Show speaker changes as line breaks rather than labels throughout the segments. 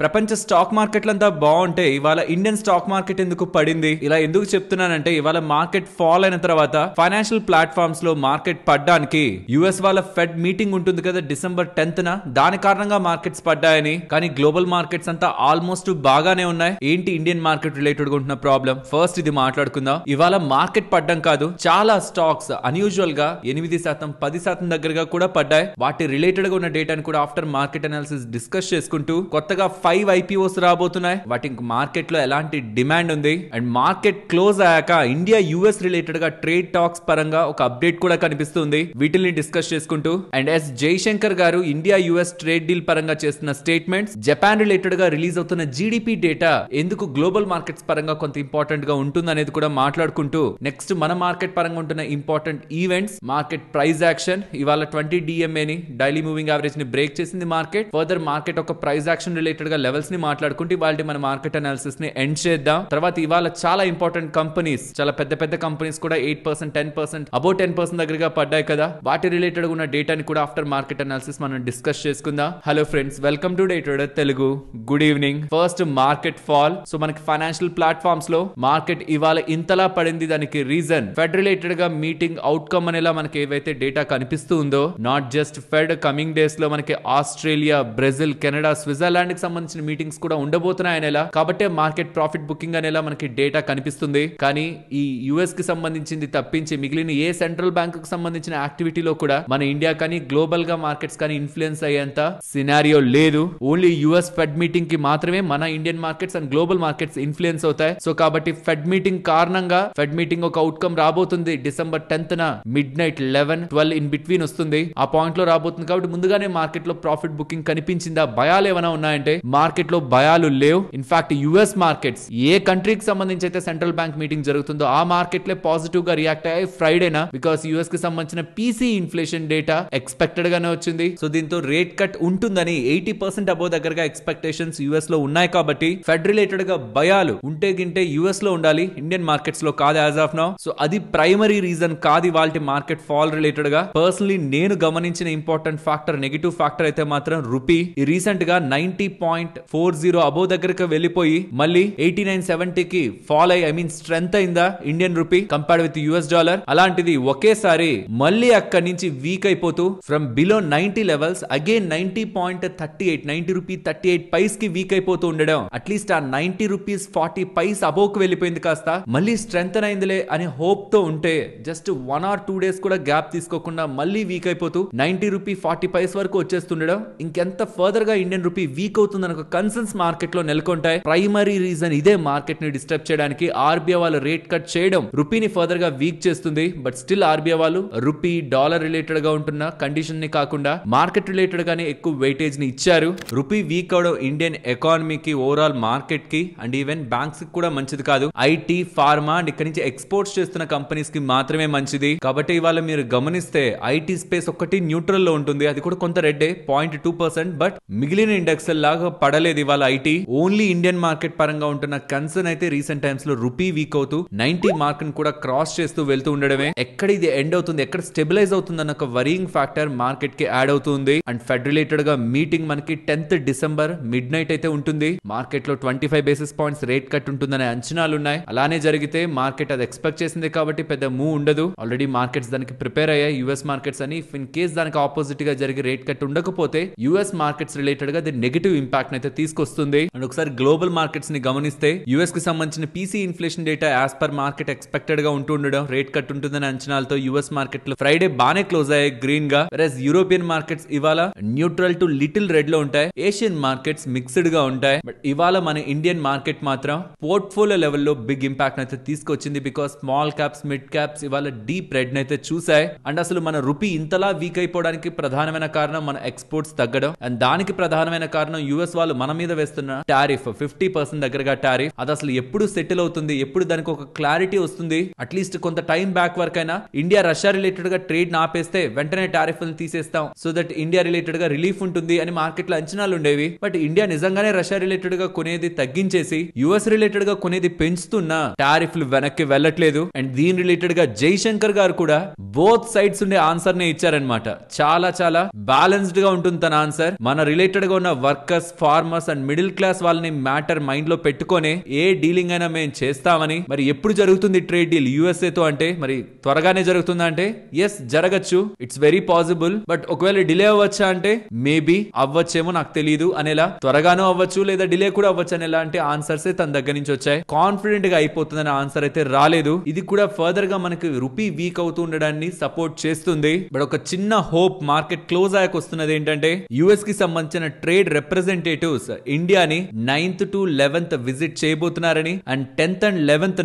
ప్రపంచ స్టాక్ మార్కెట్లంతా బాగుంటే ఇవాళ ఇండియన్ స్టాక్ మార్కెట్ ఎందుకు పడింది? ఇలా ఎందుకు చెప్తున్నానంటే ఇవాళ మార్కెట్ ఫాల్ అయిన తర్వాత ఫైనాన్షియల్ ప్లాట్ఫామ్స్ లో మార్కెట్ పడ్డానికి యుఎస్ వాళ్ళ ఫెడ్ మీటింగ్ ఉంటుంది కదా డిసెంబర్ 10th దాని కారణంగా మార్కెట్స్ పడ్డాయని. కానీ గ్లోబల్ మార్కెట్స్ అంతా ఆల్మోస్ట్ బాగానే ఉన్నాయి. ఏంటి ఇండియన్ మార్కెట్ రిలేటెడ్ గా ఉంటున్న ప్రాబ్లం? ఫస్ట్ ఇది మాట్లాడుకుందాం. ఇవాళ మార్కెట్ పడ్డం కాదు, చాలా స్టాక్స్ అన్యూజువల్ గా 8%, 10% దగ్గరగా కూడా పడ్డాయి. వాటి రిలేటెడ్ గా ఉన్న డేటాని కూడా ఆఫ్టర్ మార్కెట్ అనాలిసిస్ డిస్కస్ చేసుకుంటూ కొత్తగా 5 IPOs రాబోతున్నాయి. వాటి మార్కెట్ లో ఎలాంటి డిమాండ్ ఉంది అండ్ మార్కెట్ క్లోజ్ అయ్యాక ఇండియా యుఎస్ రిలేటెడ్ గా ట్రేడ్ టాక్స్ పరంగా ఒక అప్డేట్ కూడా కనిపిస్తుంది. వీటిని డిస్కస్ చేసుకుంటూ అండ్ ఎస్ జైశంకర్ గారు ఇండియా యుఎస్ ట్రేడ్ డీల్ పరంగా చేస్తున్న స్టేట్మెంట్స్, జపాన్ రిలేటెడ్ గా రిలీజ్ అవుతున్న జీడిపి డేటా ఎందుకు గ్లోబల్ మార్కెట్స్ పరంగా కొంత ఇంపార్టెంట్ గా ఉంటుంది అనేది కూడా మాట్లాడుకుంటూ నెక్స్ట్ మన మార్కెట్ పరంగా ఉంటున్న important events, market price action. ఇవాళ 20 DMA ని డైలీ మూవింగ్ యావరేజ్ ని బ్రేక్ చేసింది మార్కెట్. ఫర్దర్ మార్కెట్ ఒక ప్రైస్ యాక్షన్ రిలేటెడ్ గా లెవెల్స్ ని మాట్లాడుకుంటే ఇవాళ మన మార్కెట్ అనాలిసిస్ ని ఎండ్ చేద్దాం. తర్వాత ఇవాళ చాలా ఇంపార్టెంట్ కంపెనీస్, చాలా పెద్ద పెద్ద కంపెనీస్ కూడా 8%, 10%, అబౌట్ 10% దగ్గరగా పడ్డాయి కదా. వాటి రిలేటెడ్ ఉన్న డేటాని కూడా ఆఫ్టర్ మార్కెట్ అనాలిసిస్ మనం డిస్కస్ చేసుకుందాం. Hello friends, welcome to day trader Telugu. Good evening. First market fall. So మనకి ఫైనాన్షియల్ ప్లాట్ఫామ్స్ లో మార్కెట్ ఇవాళ ఇంతలా పడింది. దానికి రీజన్ ఫెడ్ రిలేటెడ్ గా మీటింగ్ అవుట్కమ్ అనేలా మనకి ఏవైతే డేటా కనిపిస్తూ ఉందో, not just fed, coming days లో మనకి ఆస్ట్రేలియా, బ్రెజిల్, కెనడా, స్విట్జర్లాండ్ కి సంబంధించిన మీటింగ్స్ కూడా ఉండబోతున్నాయి అనేలా. కాబట్టి మార్కెట్ ప్రాఫిట్ బుకింగ్ అనేలా మనకి డేటా కనిపిస్తుంది. కానీ ఈ యుఎస్ కి సంబంధించింది తప్పించి మిగిలిన ఏ సెంట్రల్ బ్యాంక్ కు సంబంధించిన యాక్టివిటీలో కూడా మన ఇండియా కానీ గ్లోబల్ గా మార్కెట్స్ కానీ ఇన్ఫ్లుయెన్స్ అయ్యేంత సినారియో లేదు. ఓన్లీ యుఎస్ ఫెడ్ మీటింగ్ కి మాత్రమే మన Indian markets and global markets influence అవుతాయి. సో కాబట్టి ఫెడ్ మీటింగ్ కారణంగా ఫెడ్ మీటింగ్ ఒక అవుట్కమ్ రాబోతుంది. December 10th mid night 11, 12 in between వస్తుంది. ఆ పాయింట్ లో రాబోతుంది. కాబట్టి ముందుగానే మార్కెట్ లో ప్రాఫిట్ బుకింగ్ కనిపించిందా? భయాలు ఏమైనా ఉన్నాయంటే మార్కెట్ లో భయాలు లేవు. ఇన్ఫాక్ట్ యుఎస్ మార్కెట్స్ ఏ కంట్రీకి సంబంధించి అయితే సెంట్రల్ బ్యాంక్ మీటింగ్ జరుగుతుందో ఆ మార్కెట్ లే పాజిటివ్ గా రియాక్ట్ అయ్యాయి ఫ్రైడేనా. బికాస్ యుఎస్ కి సంబంధించిన పీసీ ఇన్ఫ్లేషన్ డేటా ఎక్స్పెక్టెడ్ గానే వచ్చింది. సో దీంతో రేట్ కట్ ఉంటుందని 80% అబోవ్ దగ్గరగా ఎక్స్పెక్టేషన్స్ యుఎస్ లో ఉన్నాయి. కాబట్టి ఫెడ్ రిలేటెడ్ గా భయాలు ఉంటే గింటే యుఎస్ లో ఉండాలి, ఇండియన్ మార్కెట్స్ లో కాదు యాజ్ ఆఫ్ నౌ. సో అది ప్రైమరీ రీజన్ కాదు ఇవాల్టి మార్కెట్ ఫాల్ రిలేటెడ్ గా. పర్సనలీ నేను గమనించిన ఇంపార్టెంట్ ఫ్యాక్టర్, నెగిటివ్ ఫ్యాక్టర్ అయితే మాత్రం రూపీ రీసెంట్ గా 90.40 అబోవ్ దగ్గరకు వెళ్ళిపోయి మళ్ళీ 89.70 కి ఫాల్ అయ్యి, ఐ మీన్ స్ట్రెంత్ అయిందా Indian rupee compared with US dollar. అలాంటిది ఒకేసారి మళ్ళీ అక్కడి నుంచి వీక్ అయిపోతూ from below 90 levels again 90.38, 90 rupee 38 paise కి వీక్ అయిపోతూ ఉండడం. అట్లీస్ట్ ఆ 90 రూపీస్ 40 పైస్ అబోవ్ కు వెళ్ళిపోయింది, కాస్త మళ్ళీ స్ట్రెంత్ అయిందిలే అనే హోప్ తో ఉంటే జస్ట్ 1 or 2 days కూడా గ్యాప్ తీసుకోకుండా మళ్ళీ వీక్ అయిపోతూ 90 రూపీ 40 పైస్ వరకు వచ్చేస్తుండడం. ఇంకెంత ఫర్దర్ గా ఇండియన్ రూపీ వీక్ అవుతుందని ఒక కన్సర్న్స్ మార్కెట్ లో నెలకొంటాయి. ప్రైమరీ రీజన్ ఇదే మార్కెట్ ని డిస్టర్బ్ చేయడానికి. ఆర్బీఐ వాళ్ళు రేట్ కట్ చేయడం రూపీని ఫర్దర్ గా వీక్ చేస్తుంది. బట్ స్టిల్ ఆర్బీఐ వాళ్ళు రూపీ డాలర్ రిలేటెడ్ గా ఉంటున్న కండిషన్ ని కాకుండా మార్కెట్ రిలేటెడ్ గానే ఎక్కువ వెయిటేజ్ ని ఇచ్చారు. రూపీ వీక్ అవడం ఇండియన్ ఎకానమీకి, ఓవరాల్ మార్కెట్ కి అండ్ ఈవెన్ బ్యాంక్స్ కి కూడా మంచిది కాదు. ఐటీ, ఫార్మా అండ్ ఇక్కడ నుంచి ఎక్స్పోర్ట్స్ చేస్తున్న కంపెనీస్ కి మాత్రమే మంచిది. కాబట్టి ఇవాళ మీరు గమనిస్తే ఐటీ స్పేస్ ఒక్కటి న్యూట్రల్ లో ఉంటుంది. అది కూడా కొంత రెడ్డే 0.2%. బట్ మిగిలిన ఇండెక్స్ లాగా పడలేదు ఇవాళ ఐటీ. ఓన్లీ ఇండియన్ మార్కెట్ పరంగా ఉంటున్న కన్సర్న్ అయితే రీసెంట్ టైమ్స్ లో రూపీ వీక్ అవుతూ 90 మార్క్ ని కూడా క్రాస్ చేస్తూ వెళ్తూ ఉండడమే. ఎక్కడ ఇది ఎండ్ అవుతుంది, ఎక్కడ స్టెబిలైజ్ అవుతుంది అన్న ఒక వరింగ్ ఫ్యాక్టర్ మార్కెట్ కి యాడ్ అవుతుంది. అండ్ ఫెడ్ రిలేటెడ్ గా మీటింగ్ మనకి 10th డిసెంబర్ మిడ్ నైట్ అయితే ఉంటుంది. మార్కెట్ లో 25 basis points రేట్ కట్ ఉంటుందనే అంచనాలు ఉన్నాయి. అలానే జరిగితే మార్కెట్ అది ఎక్స్పెక్ట్ చేసింది కాబట్టి పెద్ద మూవ్ ఉండదు. ఆల్రెడీ మార్కెట్స్ దానికి ప్రిపేర్ అయ్యాయి యుఎస్ మార్కెట్స్ అని. ఇన్ కేస్ దానికి ఆపోజిట్ గా జరిగి రేట్ కట్ ఉండకపోతే యుఎస్ మార్కెట్స్ రిలేటెడ్ గా నెగటివ్ ఇంపాక్ట్ అయితే తీసుకొస్తుంది. అండ్ ఒకసారి గ్లోబల్ మార్కెట్స్ ని గమనిస్తే యుఎస్ కి సంబంధించిన PC inflation data as per market expected గా ఉంటుండడం, రేట్ కట్ ఉంటుందని అంచనాలతో యుఎస్ మార్కెట్ లో ఫ్రైడే బానే క్లోజ్ అయ్యాయి గ్రీన్ గా. వెరస్ యూరోపియన్ మార్కెట్స్ ఇవాళ న్యూట్రల్ టు లిటిల్ రెడ్ లో ఉంటాయి. ఏషియన్ మార్కెట్స్ మిక్స్డ్ గా ఉంటాయి. బట్ ఇవాళ మన ఇండియన్ మార్కెట్ మాత్రం పోర్ట్ఫోలియో లెవెల్లో బిగ్ ఇంపాక్ట్ అయితే తీసుకొచ్చింది. Because small caps, mid caps ఇవాళ డీప్ రెడ్ అయితే చూసాయి. అండ్ అసలు మన రూపీ ఇంతలా వీక్ అయిపోవడానికి ప్రధానమైన కారణం మన ఎక్స్పోర్ట్స్ తగ్గడం. అండ్ దానికి ప్రధానమైన కారణం యుఎస్ వాళ్ళు మన మీద వేస్తున్న టారిఫ్ 50% దగ్గరగా టారిఫ్. అది అసలు ఎప్పుడు సెటిల్ అవుతుంది, ఎప్పుడు దానికి ఒక క్లారిటీ వస్తుంది? అట్లీస్ట్ కొంత టైం బ్యాక్ వరకు అయినా ఇండియా రష్యా రిలేటెడ్ గా ట్రేడ్ ఆపేస్తే వెంటనే టారిఫ్ తీసేస్తాం, సో దట్ ఇండియా రిలేటెడ్ గా రిలీఫ్ ఉంటుంది అని మార్కెట్ లో అంచనాలు ఉండేవి. బట్ ఇండియా నిజంగానే రష్యా రిలేటెడ్ గా కొనేది తగ్గించేసి యుఎస్ రిలేటెడ్ గా కొనేది పెంచుతున్నా టారిఫ్లు వెనక్కి వెళ్ళట్లేదు. అండ్ దీని రిలేటెడ్ గా జైశంకర్ గారు కూడా బోత్ సైడ్స్ ఉండే ఆన్సర్ నే ఇచ్చారనమాట. చాలా చాలా బ్యాలెన్స్డ్ గా ఉంటుంది తన ఆన్సర్. మన రిలేటెడ్ గా ఉన్న workers, farmers and middle class వాళ్ళని మ్యాటర్ మైండ్ లో పెట్టుకొని ఏ డీలింగ్ అయినా మేము చేస్తామని. మరి ఎప్పుడు జరుగుతుంది ట్రేడ్ డీల్ యుఎస్ఏ తో అంటే మరి త్వరగానే జరుగుతుందా అంటే ఎస్ జరగచ్చు, ఇట్స్ వెరీ పాసిబుల్. బట్ ఒకవేళ డిలే అవ్వచ్చా అంటే మేబీ అవ్వచ్చేమో, నాకు తెలియదు అనేలా. త్వరగానూ అవ్వచ్చు లేదా డిలే కూడా అవ్వచ్చు అనేలా అంటే ఆన్సర్స్ తన దగ్గర నుంచి వచ్చాయి. కాన్ఫిడెంట్ గా అయిపోతుందనే ఆన్సర్ అయితే రాలేదు. ఇది కూడా ఫర్దర్ గా మనకి రూపీ వీక్ అవుతూ ఉండడాన్ని సపోర్ట్ చేస్తుంది. బట్ ఒక చిన్న హోప్ మార్కెట్ క్లోజ్ అయ్యాక వస్తున్నది ఏంటంటే యుఎస్ కి సంబంధించిన ట్రేడ్ రిప్రజెంటేటివ్స్ ఇండియాని 9th to 11th విజిట్ చేయబోతున్నారని and 10th and 11th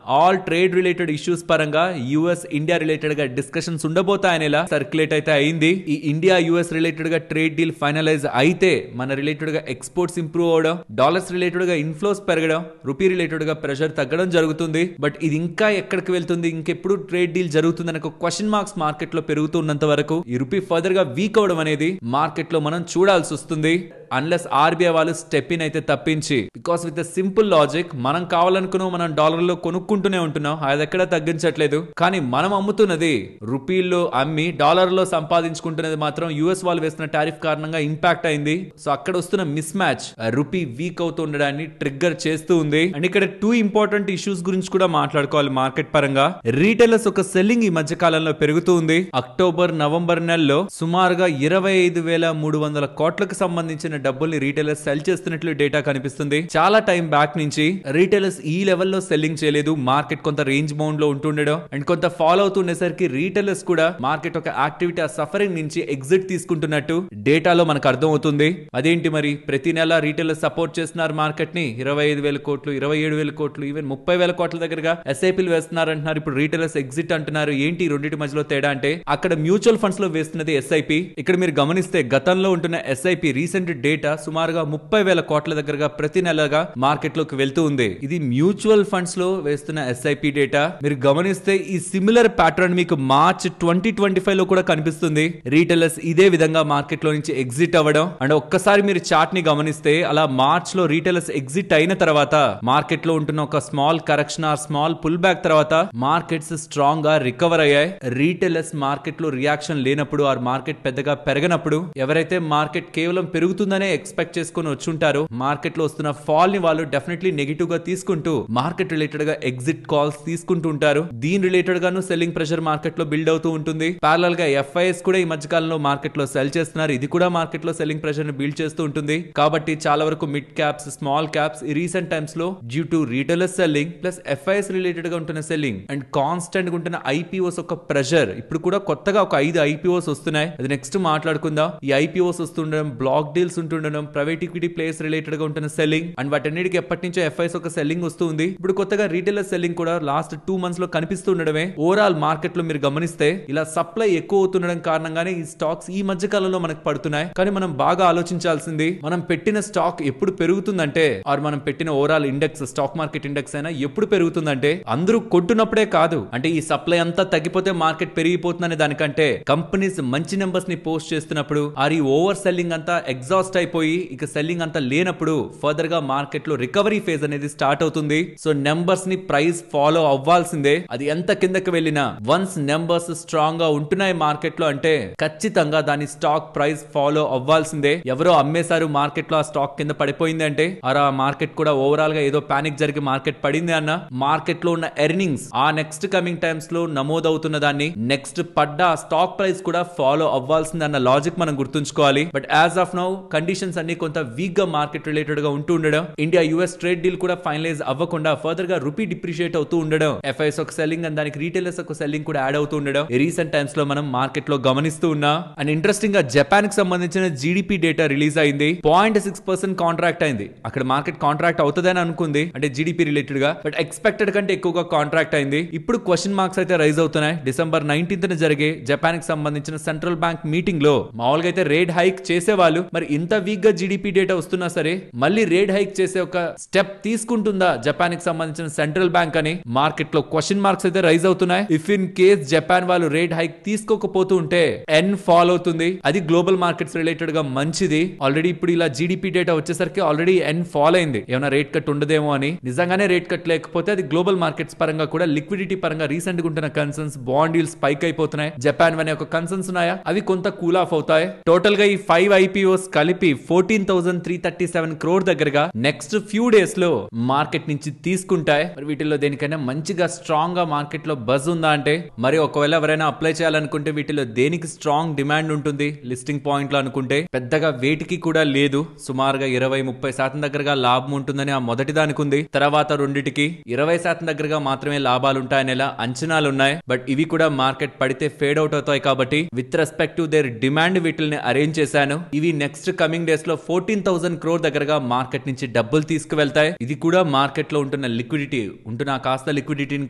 all trade related issues పరంగా యుఎస్ ఇండియా రిలేటెడ్ గా డిస్కషన్స్ ఉండబోతాయనేలా సర్క్యులేట్ అయితే అయింది. ఈ ఇండియా యుఎస్ రిలేటెడ్ గా ట్రేడ్ డీల్ ఫైనలైజ్ అయితే మన రిలేటెడ్ గా ఎక్స్పోర్ట్స్ ఇంప్రూవ్ అవడం, డాలర్స్ రిలేటెడ్ గా ఇన్ఫ్లోస్ పెరగడం, రూపీ రిలేటెడ్ గా ప్రెషర్ తగ్గడం జరుగుతుంది. బట్ ఇది ఇంకా ఎక్కడికి వెళ్తుంది, ఇంకెప్పుడు ట్రేడ్ డీల్ జరుగుతుంది అనే క్వశ్చన్ మార్క్స్ మార్కెట్ లో పెరుగుతున్నంత వరకు ఈ రూపీ ఫర్దర్ గా వీక్ అవడం అనేది మార్కెట్ లో మనం చూడాల్సి వస్తుంది. అన్లెస్ ఆర్బీఐ వాళ్ళు స్టెప్ ఇన్ అయితే తప్పించి. బికాస్ విత్ సింపుల్ లాజిక్ మనం కావాలనుకున్నాం మనం డాలర్లో కొనుక్కుంటూనే ఉంటున్నాం, అది ఎక్కడ తగ్గించట్లేదు. కానీ మనం అమ్ముతున్నది రూపీల్లో అమ్మి డాలర్లో సంపాదించుకుంటున్నది మాత్రం యుఎస్ వాళ్ళు వేస్తున్న టారిఫ్ కారణంగా ఇంపాక్ట్ అయింది. సో అక్కడ వస్తున్న మిస్ మ్యాచ్ రూపీ వీక్ అవుతూ ఉండడాన్ని ట్రిగ్గర్ చేస్తూ ఉంది. అండ్ ఇక్కడ 2 ఇంపార్టెంట్ ఇష్యూస్ గురించి కూడా మాట్లాడుకోవాలి మార్కెట్ పరంగా. రీటైలర్స్ ఒక సెల్లింగ్ ఈ మధ్య కాలంలో పెరుగుతూ ఉంది. అక్టోబర్ నవంబర్ నెలలో సుమారుగా 25,300 కోట్లకు సంబంధించిన డబ్బుల్ని రీటైలర్స్ సెల్ చేస్తున్నట్లు డేటా కనిపిస్తుంది. చాలా టైం బ్యాక్ నుంచి రీటైలర్స్ ఈ లెవెల్లో సెల్లింగ్ చేయలేదు. మార్కెట్ కొంత రేంజ్ బౌండ్ లో ఉంటుండడం అండ్ కొంత ఫాలో అవుతుండేసరికి రీటైలర్స్ కూడా మార్కెట్ ఒక యాక్టివిటీ ఆ సఫరింగ్ నుంచి ఎగ్జిట్ తీసుకుంటున్నట్టు డేటాలో మనకు అర్థం అవుతుంది. అదేంటి మరి ప్రతి నెల రీటైలర్స్ సపోర్ట్ చేస్తున్నారు మార్కెట్ ని, 25,000 కోట్లు 27,000 కోట్లు ఈవెన్ 30,000 కోట్ల దగ్గరగా ఎస్ఐపీలు వేస్తున్నారు అంటున్నారు. ఇప్పుడు రీటైలర్స్ ఎగ్జిట్ అంటున్నారు. ఏంటి రెండింటి మధ్యలో తేడా అంటే అక్కడ మ్యూచువల్ ఫండ్స్ లో వేస్తున్నది ఎస్ఐపి. ఇక్కడ మీరు గమనిస్తే గతంలో ఉంటున్న ఎస్ఐపి రీసెంట్ డేటా సుమారుగా 30,000 కోట్ల దగ్గరగా ప్రతి నెలగా మార్కెట్ లోకి వెళ్తూ ఉంది. ఇది మ్యూచువల్ ఫండ్స్ లో వేస్తున్న ఎస్ఐపి డేటా. మీరు గమనిస్తే ఈ సిమిలర్ ప్యాటర్న్ మీకు మార్చ్ 2025 లో కూడా కనిపిస్తుంది. రీటైలర్స్ ఇదే విధంగా మార్కెట్ లో నుంచి ఎగ్జిట్ అవ్వడం. అండ్ ఒక్కసారి మీరు చార్ట్ ని గమనిస్తే అలా మార్చ్ లో రీటైలర్స్ ఎగ్జిట్ అయిన తర్వాత మార్కెట్ లో ఉంటున్న ఒక small correction or small pull back తర్వాత మార్కెట్స్ స్ట్రాంగ్ గా రికవర్ అయ్యాయి. రీటైలర్స్ మార్కెట్ లో రియాక్షన్ లేనప్పుడు ఆర్ మార్కెట్ పెద్దగా పెరగనప్పుడు ఎవరైతే మార్కెట్ కేవలం పెరుగుతుందనే ఎక్స్పెక్ట్ చేసుకుని వచ్చుంటారో మార్కెట్ లో వస్తున్న ఫాల్ ని వాళ్ళు డెఫినెట్లీ నెగిటివ్ గా తీసుకుంటూ మార్కెట్ రిలేటెడ్ గా ఎగ్జిట్ కాల్స్ తీసుకుంటూ ఉంటారు. దీని రిలేటెడ్ గాను సెల్లింగ్ ప్రెషర్ మార్కెట్ లో బిల్డ్ అవుతూ ఉంటుంది. ప్యారలల్ గా ఎఫ్ఐఎస్ కూడా ఈ మధ్య కాలంలో మార్కెట్ లో సెల్ చేస్తున్నారు. ఇది కూడా మార్కెట్ లో సెల్లింగ్ ప్రెషర్ ని బిల్డ్ చేస్తూ ఉంటుంది. కాబట్టి చాలా వరకు మిడ్ క్యాప్స్ స్మాల్ క్యాప్స్ ఈ రీసెంట్ టైమ్స్ లో due to retailer selling plus FIs related గా ఉంటున్న సెల్లింగ్ అండ్ కాన్స్టెంట్ గా ఉంటున్న ఐపీఓస్ ఒక ప్రెషర్. ఇప్పుడు కూడా కొత్తగా ఒక 5 ఐపీఓస్ వస్తున్నాయి. అది నెక్స్ట్ మాట్లాడుకుందాం. ఈ ఐపీఓస్ వస్తుండడం, బ్లాక్ డీల్స్ ఉంటుండడం, ప్రైవేట్ ఈక్విటీ ప్లేయర్స్ రిలేటెడ్ గా ఉంటున్న సెల్లింగ్ అండ్ వాటన్నిటికి ఎప్పటి నుంచో ఎఫ్ఐఎస్ ఒక సెల్లింగ్ వస్తుంది. ఇప్పుడు కొత్తగా రీటైలర్ సెల్లింగ్ కూడా లాస్ట్ 2 months లో కనిపిస్తూ ఉండడమే. ఓవరాల్ మార్కెట్ లో మీరు గమనిస్తే ఇలా సప్లై ఎక్కువ అవుతుండడం కారణంగానే ఈ స్టాక్స్ ఈ మధ్య కాలంలో మనకు పడుతున్నాయి. కానీ మనం బాగా ఆలోచించాల్సింది మనం పెట్టిన స్టాక్ ఎప్పుడు పెరుగుతుందంటే ఆర్ మనం పెట్టిన overall index stock market index అయినా ఎప్పుడు పెరుగుతుందంటే అందరూ కొంటున్నప్పుడే కాదు. అంటే ఈ సప్లై అంతా తగ్గిపోతే మార్కెట్ పెరిగిపోతుందనే దానికంటే కంపెనీస్ మంచి నెంబర్స్ ని పోస్ట్ చేస్తున్నప్పుడు ఆర్ ఈ ఓవర్ సెల్లింగ్ అంతా ఎగ్జాస్ట్ అయిపోయి ఇక సెల్లింగ్ అంతా లేనప్పుడు ఫర్దర్ గా మార్కెట్ లో రికవరీ ఫేజ్ అనేది స్టార్ట్ అవుతుంది. సో నెంబర్స్ ని ప్రైస్ ఫాలో అవ్వాల్సిందే. అది ఎంత కిందకి వెళ్ళినా వన్స్ నెంబర్స్ స్ట్రాంగ్ గా ఉంటున్నాయి మార్కెట్ లో అంటే ఖచ్చితంగా దాని స్టాక్ ప్రైస్ ఫాలో అవ్వాల్సిందే. ఎవరో అమ్మేశారు మార్కెట్ లో ఆ స్టాక్ కింద పడిపోయింది అంటే ఆ మార్కెట్ కూడా ఓవరాల్ గా ఏదో పానిక్ జరిగి మార్కెట్ పడింది అన్న మార్కెట్ లో ఉన్న ఎర్నింగ్స్ ఆ నెక్స్ట్ కమింగ్ టైమ్స్ లో నమోదవుతున్న దాన్ని నెక్స్ట్ పడ్డ స్టాక్ ప్రైస్ కూడా ఫాలో అవ్వాల్సింది అన్న లాజిక్ మనం గుర్తుంచుకోవాలి. But as of now conditions అన్ని కొంత వీక్ గా మార్కెట్ రిలేటెడ్ గా ఉంటూ ఉండడం, ఇండియా యుఎస్ ట్రేడ్ డీల్ కూడా ఫైనలైజ్ అవ్వకుండా ఫర్దర్ గా రూపీ డిప్రిషియేట్ అవుతూ ఉండడం, ఎఫ్ఐఎస్ ఒక సెల్లింగ్ అండ్ దానికి రీటైలర్స్ ఒక సెల్లింగ్ కూడా యాడ్ అవుతూ ఉండడం రీసెంట్ టైమ్స్ లో మనం మార్కెట్ లో గమనిస్తూ ఉన్నా. అండ్ ఇంట్రెస్టింగ్ గా జపాన్ కి సంబంధించిన జీడిపి డేటా రిలీజ్ అయింది. 0.6% కాంట్రాక్ట్ అయింది. అక్కడ మార్కెట్ కాంట్రాక్ట్ అవుతుందని అనుకుంది అంటే జీడిపి రిలేటెడ్ గా, బట్ ఎక్స్పెక్టెడ్ కంటే ఎక్కువగా కాంట్రాక్ట్ అయింది. ఇప్పుడు క్వశ్చన్ మార్క్స్ అయితే రైజ్ అవుతున్నాయి. డిసెంబర్ 19th జరిగే జపాన్ కి సంబంధించిన సెంట్రల్ బ్యాంక్ మీటింగ్ లో మామూలుగా అయితే రేట్ హైక్ చేసేవాళ్ళు. మరి ఇంత వీక్ గా జీడిపి డేటా వస్తున్నా సరే మళ్ళీ రేట్ హైక్ చేసే ఒక స్టెప్ తీసుకుంటుందా జపాన్ కి సంబంధించిన సెంట్రల్ బ్యాంక్ అని మార్కెట్ లో క్వశ్చన్ మార్క్స్ అయితే రైజ్ అవుతున్నాయి. ఇఫ్ ఇన్ కేస్ జపాన్ వాళ్ళు రేట్ హైక్ తీసుకోకపోతూ ఉంటే ఎన్ ఫాల్ అవుతుంది. అది గ్లోబల్ మార్కెట్స్ రిలేటెడ్ గా మంచిది. ఆల్రెడీ ఇప్పుడు ఇలా జీడిపి డేటా వచ్చేసరికి ఆల్రెడీ ఎన్ ఫాల్ అయింది. ఏమైనా రేట్ కట్ ఉండదేమో అని. నిజంగానే రేట్ కట్ లేకపోతే అది గ్లోబల్ మార్కెట్స్ పరంగా కూడా లిక్విడిటీ పరంగా రీసెంట్ గా ఉంటున్న కన్సర్న్స్ బాండ్ డీల్స్ స్పైక్ అయిపోతున్నాయి. జపాన్ అనే ఒక కన్సర్న్స్ ఉన్నాయా అవి కొంత కూల్ ఆఫ్ అవుతాయి. టోటల్ గా ఈ 5 ఐపీఓస్ కలిపి కలిపి 14,337 crore దగ్గరగా నెక్స్ట్ ఫ్యూ డేస్ లో మార్కెట్ నుంచి తీసుకుంటాయి. మరి వీటిల్లో దేనికైనా మంచిగా స్ట్రాంగ్ గా మార్కెట్ లో బజ్ ఉందా అంటే, మరి ఒకవేళ ఎవరైనా అప్లై చేయాలనుకుంటే వీటిలో దేనికి స్ట్రాంగ్ డిమాండ్ ఉంటుంది లిస్టింగ్ పాయింట్ లో అనుకుంటే పెద్దగా వేటికి కూడా లేదు. సుమారుగా 20-30% దగ్గరగా లాభం ఉంటుందని ఆ మొదటి దానికి ఉంది. తర్వాత రెండిటికి 20% దగ్గరగా మాత్రమే లాభాలు ఉంటాయని అంచనాలు ఉన్నాయి. బట్ ఇవి కూడా మార్కెట్ పడితే ఫేడ్ అవుట్ అవుతాయి కాబట్టి with respect to their demand వీటిని అరేంజ్ చేశాను. ఇవి నెక్స్ట్ కమింగ్ డేస్ లో 14,000 crore దగ్గరగా మార్కెట్ నుంచి డబ్బులు తీసుకువెళ్తాయి. ఇది కూడా మార్కెట్ లో ఉంటున్న కాస్త లిక్విడిటీని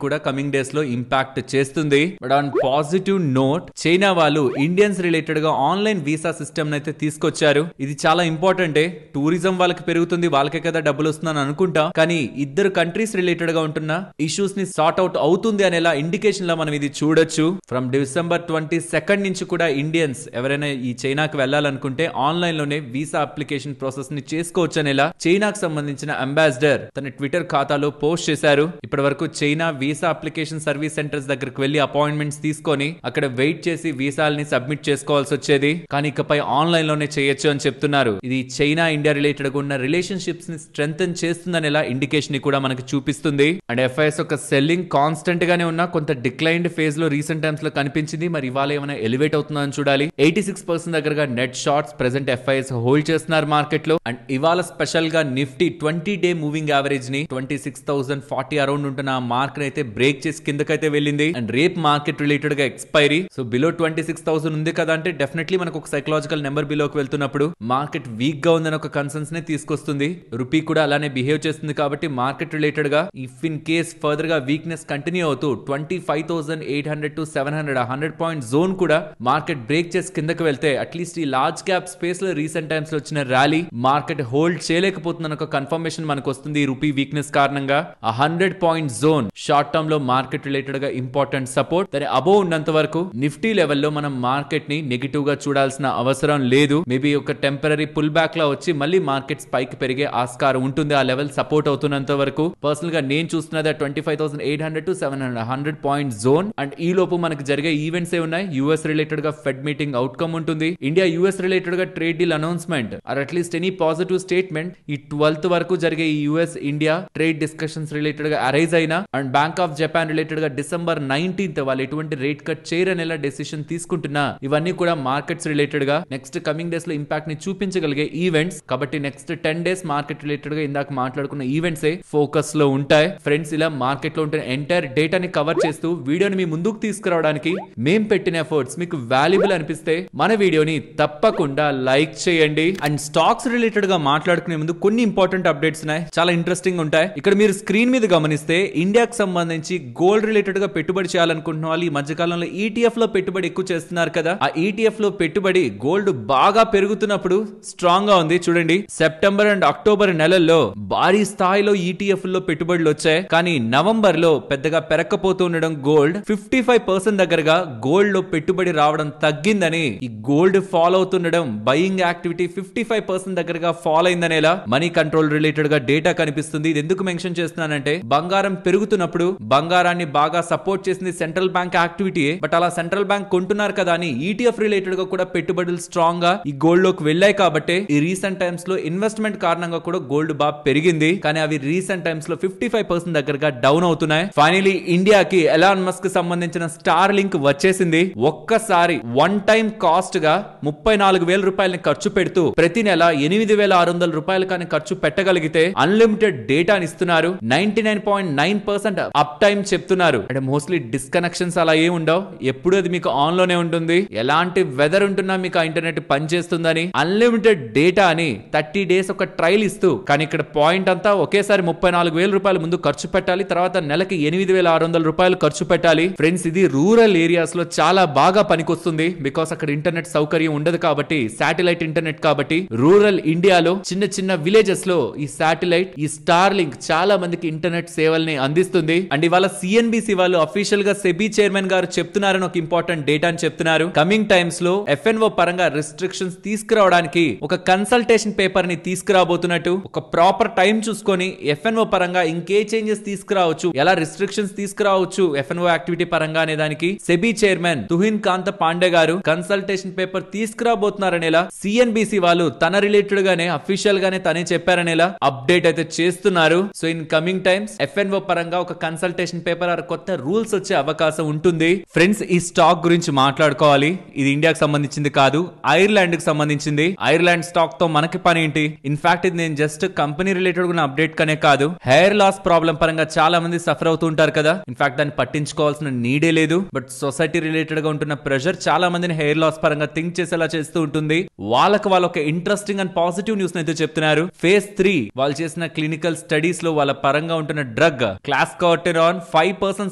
కూడా కమింగ్ డేస్ లో ఇంపాక్ట్ చేస్తుంది. But on positive note, China వాళ్ళు ఇండియన్స్ రిలేటెడ్ గా ఆన్లైన్ వీసా సిస్టమ్ అయితే తీసుకొచ్చారు. ఇది చాలా ఇంపార్టెంట్. టూరిజం వాళ్ళకి పెరుగుతుంది, వాళ్ళకే కదా డబ్బులు వస్తుందని అనుకుంటాం. కానీ ఇద్దరు కంట్రీస్ రిలేటెడ్ గా ఉంటున్న ఇష్యూస్ ని సార్ట్ అవుట్ అవుతుంది అనేలా ఇండికేషన్ లా మనం ఇది చూడొచ్చు. ఫ్రమ్ December 22 నుంచి కూడా ఇండియన్స్ ఎవరైనా ఈ చైనాకి వెళ్ళాలనుకుంటే ఆన్లైన్ లోనే వీసా అప్లికేషన్ ప్రాసెస్ ని చేసుకోవచ్చు అనేలా చైనాకు సంబంధించిన అంబాసిడర్ తన ట్విట్టర్ ఖాతాలో పోస్ట్ చేశారు. ఇప్పటి వరకు China visa application service centres దగ్గరకు వెళ్లి అపాయింట్మెంట్స్ తీసుకొని అక్కడ వెయిట్ చేసి వీసాల్ని సబ్మిట్ చేసుకోవాల్సి వచ్చేది. కానీ ఇకపై ఆన్లైన్ లోనే చేయొచ్చు అని చెప్తున్నారు. ఇది చైనా ఇండియా రిలేటెడ్ గా ఉన్న రిలేషన్షిప్స్ ని స్ట్రెంథెన్ చేస్తుందనేలా ఇండికేషన్ ని కూడా మనకు చూపిస్తుంది. అండ్ ఎఫ్ఐఎస్ ఒక సెల్లింగ్ కాన్స్టెంట్ గానే ఉన్న కొంత డిక్లైన్డ్ ఫేజ్ లో రీసెంట్ టైమ్స్ లో కనిపించింది. మరి ఇవాళ ఏమైనా ఎలివేట్ అవుతుందని చూడాలి. 86% దగ్గరగా net shorts present FIs hold చేస్తున్నారు మార్కెట్ లో. అండ్ ఇవాళ స్పెషల్ గా నిఫ్టీ 20-day మూవింగ్ యావరేజ్ ని 26,040 అరౌండ్ ఉంటున్న మార్క్ అయితే బ్రేక్ చేసి కిందకైతే వెళ్ళింది. అండ్ రేప్ మార్కెట్ రిలేటెడ్ గా ఎక్స్పైరీ. సో బిలో 26,000 ఉంది కదా అంటే డెఫినెట్లీ మనకు ఒక సైకలాజికల్ నెంబర్ బిలోకి వెళ్తున్నప్పుడు మార్కెట్ వీక్ గా ఉందని ఒక కన్సర్న్స్ ని తీసుకొస్తుంది. రూపీ కూడా అలానే బిహేవ్ చేస్తుంది కాబట్టి మార్కెట్ రిలేటెడ్ గా ఇఫ్ ఇన్ కేస్ ఫర్దర్ గా వీక్నెస్ కంటిన్యూ అవుతూ 25,800 to 700 100 పాయింట్ జోన్ కూడా మార్కెట్ బ్రేక్ చేసి కిందకి వెళ్తే అట్లీస్ట్ ఈ లార్జ్ క్యాప్ స్పేస్ లో రీసెంట్ టైమ్స్ లో వచ్చిన ర్యాలీ మార్కెట్ హోల్డ్ చేయలేకపోతుందని ఒక కన్ఫర్మేషన్ మనకు వస్తుంది. రూపీ వీక్నెస్ కారణంగా 100 పాయింట్ జోన్ షార్ట్ టర్మ్ లో మార్కెట్ రిలేటెడ్ గా ఇంపార్టెంట్ సపోర్ట్. దాని అబోవ్ ఉన్నంత వరకు నిఫ్టీ లెవెల్లో మనం మార్కెట్ ని నెగిటివ్ గా చూడాల్సిన అవసరం లేదు. మేబీ ఒక టెంపరీ పుల్ బ్యాక్ లా వచ్చి మళ్ళీ మార్కెట్ స్పైక్ పెరిగే ఆస్కారం ఉంటుంది. ఆ లెవెల్ సపోర్ట్ అవుతున్నంత వరకు పర్సనల్ గా నేను చూస్తున్నది 25,800 to 700 100 పాయింట్ జోన్. అండ్ ఈ లోపు మనకు జరిగే ఈవెంట్స్ ఏ ఉన్నాయి. యూఎస్ రిలేటెడ్ గా ఫెడ్ మీటింగ్ అవుట్కమ్ ఉంటుంది. ఇండియా యూఎస్ రిలేటెడ్ గా trade deal announcement or at least any positive statement ఈ 12th వరకు జరిగే ఈ US India trade discussions related గా అరైజ్ అయినా and bank of Japan related గా December 19th వాళ్ళు ఎటువంటి రేట్ కట్ చేయరనేలా డెసిషన్ తీసుకుంటున్నా ఇవన్నీ కూడా మార్కెట్స్ రిలేటెడ్ గా నెక్స్ట్ కమింగ్ డేస్ లో ఇంపాక్ట్ ని చూపించగలిగే ఈవెంట్స్. కాబట్టి నెక్స్ట్ 10 days మార్కెట్ రిలేటెడ్ గా ఇందాక మాట్లాడుకున్న ఈవెంట్స్ ఫోకస్ లో ఉంటాయి. ఫ్రెండ్స్, ఇలా మార్కెట్ లో ఉంటున్న ఎంటైర్ డేటాని కవర్ చేస్తూ వీడియోని మీ ముందుకు తీసుకురావడానికి మేం పెట్టిన ఎఫర్ట్స్ మీకు వాల్యుబుల్ అనిపిస్తే మన వీడియోని తప్పకుండా లైక్ చేయండి. అండ్ స్టాక్స్ రిలేటెడ్ గా మాట్లాడుకునే ముందు కొన్ని ఇంపార్టెంట్ అప్డేట్స్ ఉన్నాయి, చాలా ఇంట్రెస్టింగ్ ఉంటాయి. ఇక్కడ మీరు స్క్రీన్ మీద గమనిస్తే ఇండియాకి సంబంధించి గోల్డ్ రిలేటెడ్ గా పెట్టుబడి చేయాలనుకుంటున్న వాళ్ళు ఈ మధ్యకాలంలో ETF లో పెట్టుబడి ఎక్కువ చేస్తున్నారు కదా. ఆ ETF లో పెట్టుబడి గోల్డ్ బాగా పెరుగుతున్నప్పుడు స్ట్రాంగ్ గా ఉంది. చూడండి, సెప్టెంబర్ అండ్ అక్టోబర్ నెలల్లో భారీ స్థాయిలో ETF లో పెట్టుబడులు వచ్చాయి. కానీ నవంబర్ లో పెద్దగా పెరక్కపోతూ ఉండడం గోల్డ్ 55% దగ్గరగా గోల్డ్ లో పెట్టుబడి రావడం తగ్గిందని ఈ గోల్డ్ ఫాలో అవుతుండడం బయింగ్ యాక్టివిటీ 55% దగ్గరగా ఫాలో అయిందనేలా మనీ కంట్రోల్ రిలేటెడ్ గా డేటా కనిపిస్తుంది. ఇది ఎందుకు మెన్షన్ చేస్తున్నానంటే బంగారం పెరుగుతున్నప్పుడు బంగారాన్ని బాగా సపోర్ట్ చేసింది సెంట్రల్ బ్యాంక్ యాక్టివిటీ. బట్ అలా సెంట్రల్ బ్యాంక్ కొంటున్నారు కదా అని ETF రిలేటెడ్ గా కూడా పెట్టుబడులు స్ట్రాంగ్ గా ఈ గోల్డ్ లోకి వెళ్ళాయి. కాబట్టి ఈ రీసెంట్ టైమ్స్ లో ఇన్వెస్ట్మెంట్ కారణంగా కూడా గోల్డ్ బాగా పెరిగింది. కానీ అవి రీసెంట్ టైమ్స్ లో 55% దగ్గరగా డౌన్ అవుతున్నాయి. ఫైనలీ ఇండియాకి ఎలాన్ మస్క్ సంబంధించిన స్టార్ లింక్ వచ్చేసింది. ఒక్కసారి వన్ టైం కాస్ట్ గా 34,000 రూపాయలని ఖర్చు పెడుతూ ప్రతి నెల 8,600 రూపాయలు కానీ ఖర్చు పెట్టగలిగితే అన్లిమిటెడ్ డేటాని ఇస్తున్నారు. 99.9% అప్ టైం చెప్తున్నారు. అంటే మోస్ట్లీ డిస్కనెక్షన్స్ అలా ఏమి ఉండవు, ఎప్పుడు అది మీకు ఆన్ లోనే ఉంటుంది. ఎలాంటి వెదర్ ఉంటున్నా మీకు ఆ ఇంటర్నెట్ పనిచేస్తుందని అన్లిమిటెడ్ డేటా అని 30 days ఒక ట్రయల్ ఇస్తూ, కానీ ఇక్కడ పాయింట్ అంతా ఒకేసారి 34,000 రూపాయలు ముందు ఖర్చు పెట్టాలి, తర్వాత నెలకి 8,600 రూపాయలు ఖర్చు పెట్టాలి. ఫ్రెండ్స్, ఇది రూరల్ ఏరియాస్ లో చాలా బాగా పనికొస్తుంది. బికాస్ అక్కడ ఇంటర్నెట్ సౌకర్యం ఉండదు కాబట్టి, శాటిలైట్ ఇంటర్నెట్ కాబట్టి రూరల్ ఇండియాలో చిన్న చిన్న విలేజెస్ లో ఈ శాటిలైట్ ఈ స్టార్ లింక్ చాలా మందికి ఇంటర్నెట్ సేవల్ని అందిస్తుంది. అండ్ ఇవాళ CNBC వాళ్ళు అఫీషియల్ గా సెబీ చైర్మన్ గారు చెప్తున్నారని ఒక ఇంపార్టెంట్ డేటా అని చెప్తున్నారు. కమింగ్ టైమ్స్ లో FNO పరంగా రిస్ట్రిక్షన్స్ తీసుకురావడానికి ఒక కన్సల్టేషన్ పేపర్ ని తీసుకురాబోతున్నట్టు, ఒక ప్రాపర్ టైం చూసుకొని FNO పరంగా ఇంకే చేంజెస్ తీసుకురావచ్చు, ఎలా రిస్ట్రిక్షన్స్ తీసుకురావచ్చు FNO యాక్టివిటీ పరంగా అనే దానికి సెబీ చైర్మన్ తుహిన్ కాంత పాండే గారు కన్సల్టేషన్ పేపర్ తీసుకురాబోతున్నారనేలా CNBC HSBC వాళ్ళు తన రిలేటెడ్ గానే అఫీషియల్ గానే తనే చెప్పారనేలా అప్డేట్ అయితే చేస్తున్నారు. So in coming times FNO పరంగా ఒక కన్సల్టేషన్ పేపర్ ఆర్ కొత్త రూల్స్ వచ్చే అవకాశం ఉంటుంది. ఫ్రెండ్స్, ఈ స్టాక్ గురించి మాట్లాడుకోవాలి. ఇది ఇండియాకి సంబంధించింది కాదు, ఐర్లాండ్ కి సంబంధించింది. ఐర్లాండ్ స్టాక్ తో మనకి పని ఏంటి? ఇన్ఫాక్ట్ ఇది నేను జస్ట్ కంపెనీ రిలేటెడ్ ఉన్న అప్డేట్ కనే కాదు, హెయిర్ లాస్ ప్రాబ్లం పరంగా చాలా మంది సఫర్ అవుతూ ఉంటారు కదా. ఇన్ఫాక్ట్ దాన్ని పట్టించుకోవాల్సిన నీడే లేదు. బట్ సొసైటీ రిలేటెడ్ గా ఉంటున్న ప్రెషర్ చాలా మందిని హెయిర్ లాస్ పరంగా థింక్ చేసేలా చేస్తూ ఉంటుంది. వాళ్ళకి ఒక ఇంట్రెస్టింగ్ అండ్ పాజిటివ్ న్యూస్ అయితే చెప్తున్నారు. ఫేజ్ 3 వాళ్ళు చేసిన క్లినికల్ స్టడీస్ లో వాళ్ళ పరంగా ఉంటున్న డ్రగ్ క్లాస్కోటెరాన్ 5%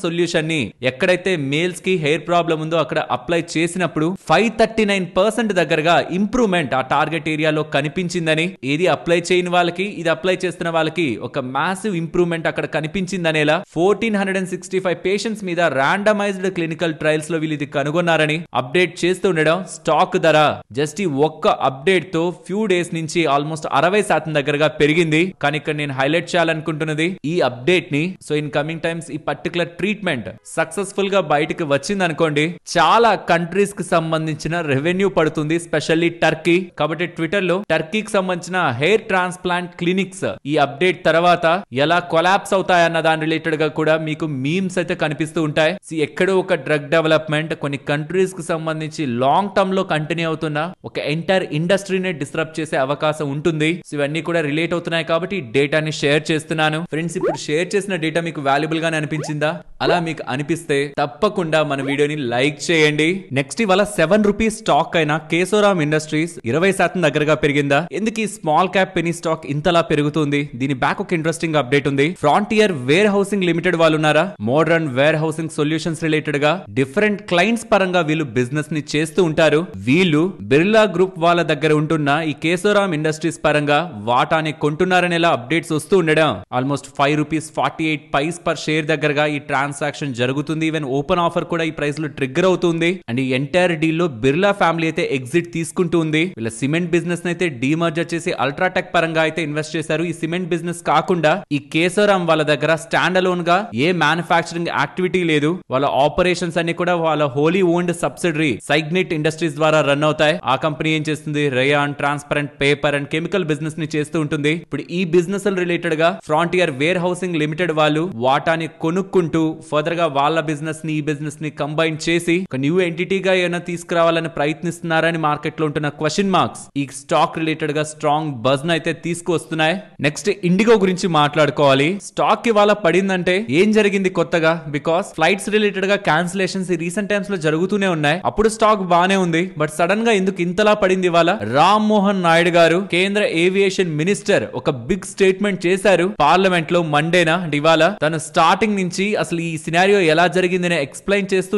సొల్యూషన్ ని ఎక్కడైతే మేల్స్ కి హెయిర్ ప్రాబ్లం ఉందో అక్కడ అప్లై చేసినప్పుడు 539% దగ్గరగా ఇంప్రూవ్మెంట్ ఆ టార్గెట్ ఏరియాలో కనిపించిందని, ఏది అప్లై చేయని వాళ్ళకి ఇది అప్లై చేస్తున్న వాళ్ళకి ఒక మ్యాసివ్ ఇంప్రూవ్మెంట్ అక్కడ కనిపించిందనేలా 1465 పేషెంట్స్ మీద ర్యాండమైజ్డ్ క్లినికల్ ట్రయల్స్ లో వీళ్ళు ఇది కనుగొన్నారని అప్డేట్ చేస్తూ ఉండడం. స్టాక్ ధర జస్ట్ ఈ ఒక్క అప్డేట్ తో ఫ్యూ డేస్ నుంచి ఆల్మోస్ట్ 60% దగ్గరగా పెరిగింది. కానీ ఇక్కడ నేను హైలైట్ చేయాలనుకుంటున్నది ఈ అప్డేట్ ని. సో ఇన్ కమింగ్ టైమ్స్ ఈ పర్టికులర్ ట్రీట్మెంట్ సక్సెస్ఫుల్ గా బయటకు వచ్చింది అనుకోండి, చాలా కంట్రీస్ కి సంబంధించిన రెవెన్యూ పడుతుంది, స్పెషల్లీ టర్కీ. కాబట్టి ట్విట్టర్ లో టర్కీకి సంబంధించిన హెయిర్ ట్రాన్స్ప్లాంట్ క్లినిక్స్ ఈ అప్డేట్ తర్వాత ఎలా కొలాప్స్ అవుతాయన్న దాని రిలేటెడ్ గా కూడా మీకు మీమ్స్ అయితే కనిపిస్తూ ఉంటాయి. ఎక్కడో ఒక డ్రగ్ డెవలప్మెంట్ కొన్ని కంట్రీస్ కి సంబంధించి లాంగ్ టర్మ్ లో కంటిన్యూ అవుతున్న ఒక ఎంటైర్ ఇండస్ట్రీని డిస్టర్బ్ చేసే అవకాశం ఉంటుంది. ఇవన్నీ కూడా రిలేట్ అవుతున్నాయి కాబట్టి డేటాని షేర్ చేస్తున్నాను. ఫ్రెండ్స్, ఇప్పుడు షేర్ చేసిన డేటా మీకు వాల్యుబుల్ గానే అనిపించిందా? అలా మీకు అనిపిస్తే తప్పకుండా మన వీడియోని లైక్ చేయండి. నెక్స్ట్ ఇవాళ 7 రూపీస్ స్టాక్ అయిన కేశోరామ్ ఇండస్ట్రీస్ 20% దగ్గరగా పెరిగిందా? ఎందుకు ఈ స్మాల్ క్యాప్ పెనీ స్టాక్ ఇంతలా పెరుగుతుంది? దీని బ్యాక్ ఒక ఇంట్రెస్టింగ్ అప్డేట్ ఉంది. ఫ్రాంటియర్ వేర్ హౌసింగ్ లిమిటెడ్ వాళ్ళు ఉన్నారా? Modern warehousing solutions related గా డిఫరెంట్ క్లయింట్స్ పరంగా వీళ్ళు బిజినెస్ ని చేస్తూ ఉంటారు. వీళ్ళు బిర్లా గ్రూప్ వాళ్ళ దగ్గర ఉంటున్న ఈ కేశోరామ్ ఇండస్ట్రీస్ పరంగా వాటాని కొంటున్నారనేలా అప్డేట్స్ వస్తూ ఉండడం. Almost 5 rupees 48 paise per share దగ్గరగా ఈ ట్రాన్సాక్షన్ జరుగుతుంది. ఈవెన్ ఓపెన్ ఆఫర్ కూడా ఈ ప్రైస్ లో ట్రిగ్గర్ అవుతుంది. అండ్ ఈ ఎంటైర్ డీల్ లో బిర్లా ఫ్యామిలీ అయితే ఎగ్జిట్ తీసుకుంటూ ఉంది. వీళ్ళ సిమెంట్ బిజినెస్ అయితే డీమర్జర్ చేసి అల్ట్రాటెక్ పరంగా అయితే ఇన్వెస్ట్ చేశారు. ఈ సిమెంట్ బిజినెస్ కాకుండా ఈ కేశోరామ్ వాళ్ళ దగ్గర స్టాండ్ అలోన్ గా ఏ మ్యానుఫ్యాక్చరింగ్ యాక్టివిటీ లేదు. వాళ్ళ ఆపరేషన్స్ అన్ని కూడా వాళ్ళ హోలీ ఓన్డ్ సబ్సిడరీ సైగ్నిట్ ఇండస్ట్రీస్ ద్వారా రన్ అవుతాయి. ఆ కంపెనీ ఏం చేస్తుంది? Rayon, transparent paper and chemical business ని చేస్తూ ఉంటుంది. ఇప్పుడు ఈ బిజినెస్ రిలేటెడ్ గా ఫ్రాంటియర్ వేర్ హౌసింగ్ లిమిటెడ్ వాళ్ళు వాటాని కొనుక్కుంటూ ఫర్దర్ గా వాళ్ళ బిజినెస్ ని ఈ బిజినెస్ ని కంబైన్ చేసి ఒక న్యూ ఎంటిటీగా ఏమైనా తీసుకురావాలని ప్రయత్నిస్తున్నారని మార్కెట్ లో ఉంటున్న క్వశ్చన్ మార్క్స్ ఈ స్టాక్ రిలేటెడ్ గా స్ట్రాంగ్ బజ్ అయితే తీసుకువస్తున్నాయి. నెక్స్ట్ ఇండిగో గురించి మాట్లాడుకోవాలి. స్టాక్ ఇవాళ పడిందంటే ఏం జరిగింది కొత్తగా? బికాస్ ఫ్లైట్స్ రిలేటెడ్ గా క్యాన్సిలేషన్స్ ఈ రీసెంట్ టైమ్స్ లో జరుగుతూనే ఉన్నాయి. అప్పుడు స్టాక్ బానే ఉంది, బట్ సడన్ గా ఎందుకు ఇంతలా పడింది ఇవాళ? రామ్ మోహన్ నాయుడు గారు, కేంద్ర ఏవియేషన్ మినిస్టర్, ఒక బిగ్ స్టేట్మెంట్ చేశారు పార్లమెంట్ లో మండేనా ఇవాళ. తను స్టార్టింగ్ నుంచి అసలు ఈ సినారియో ఎలా జరిగిందని ఎక్స్ప్లెయిన్ చేస్తూ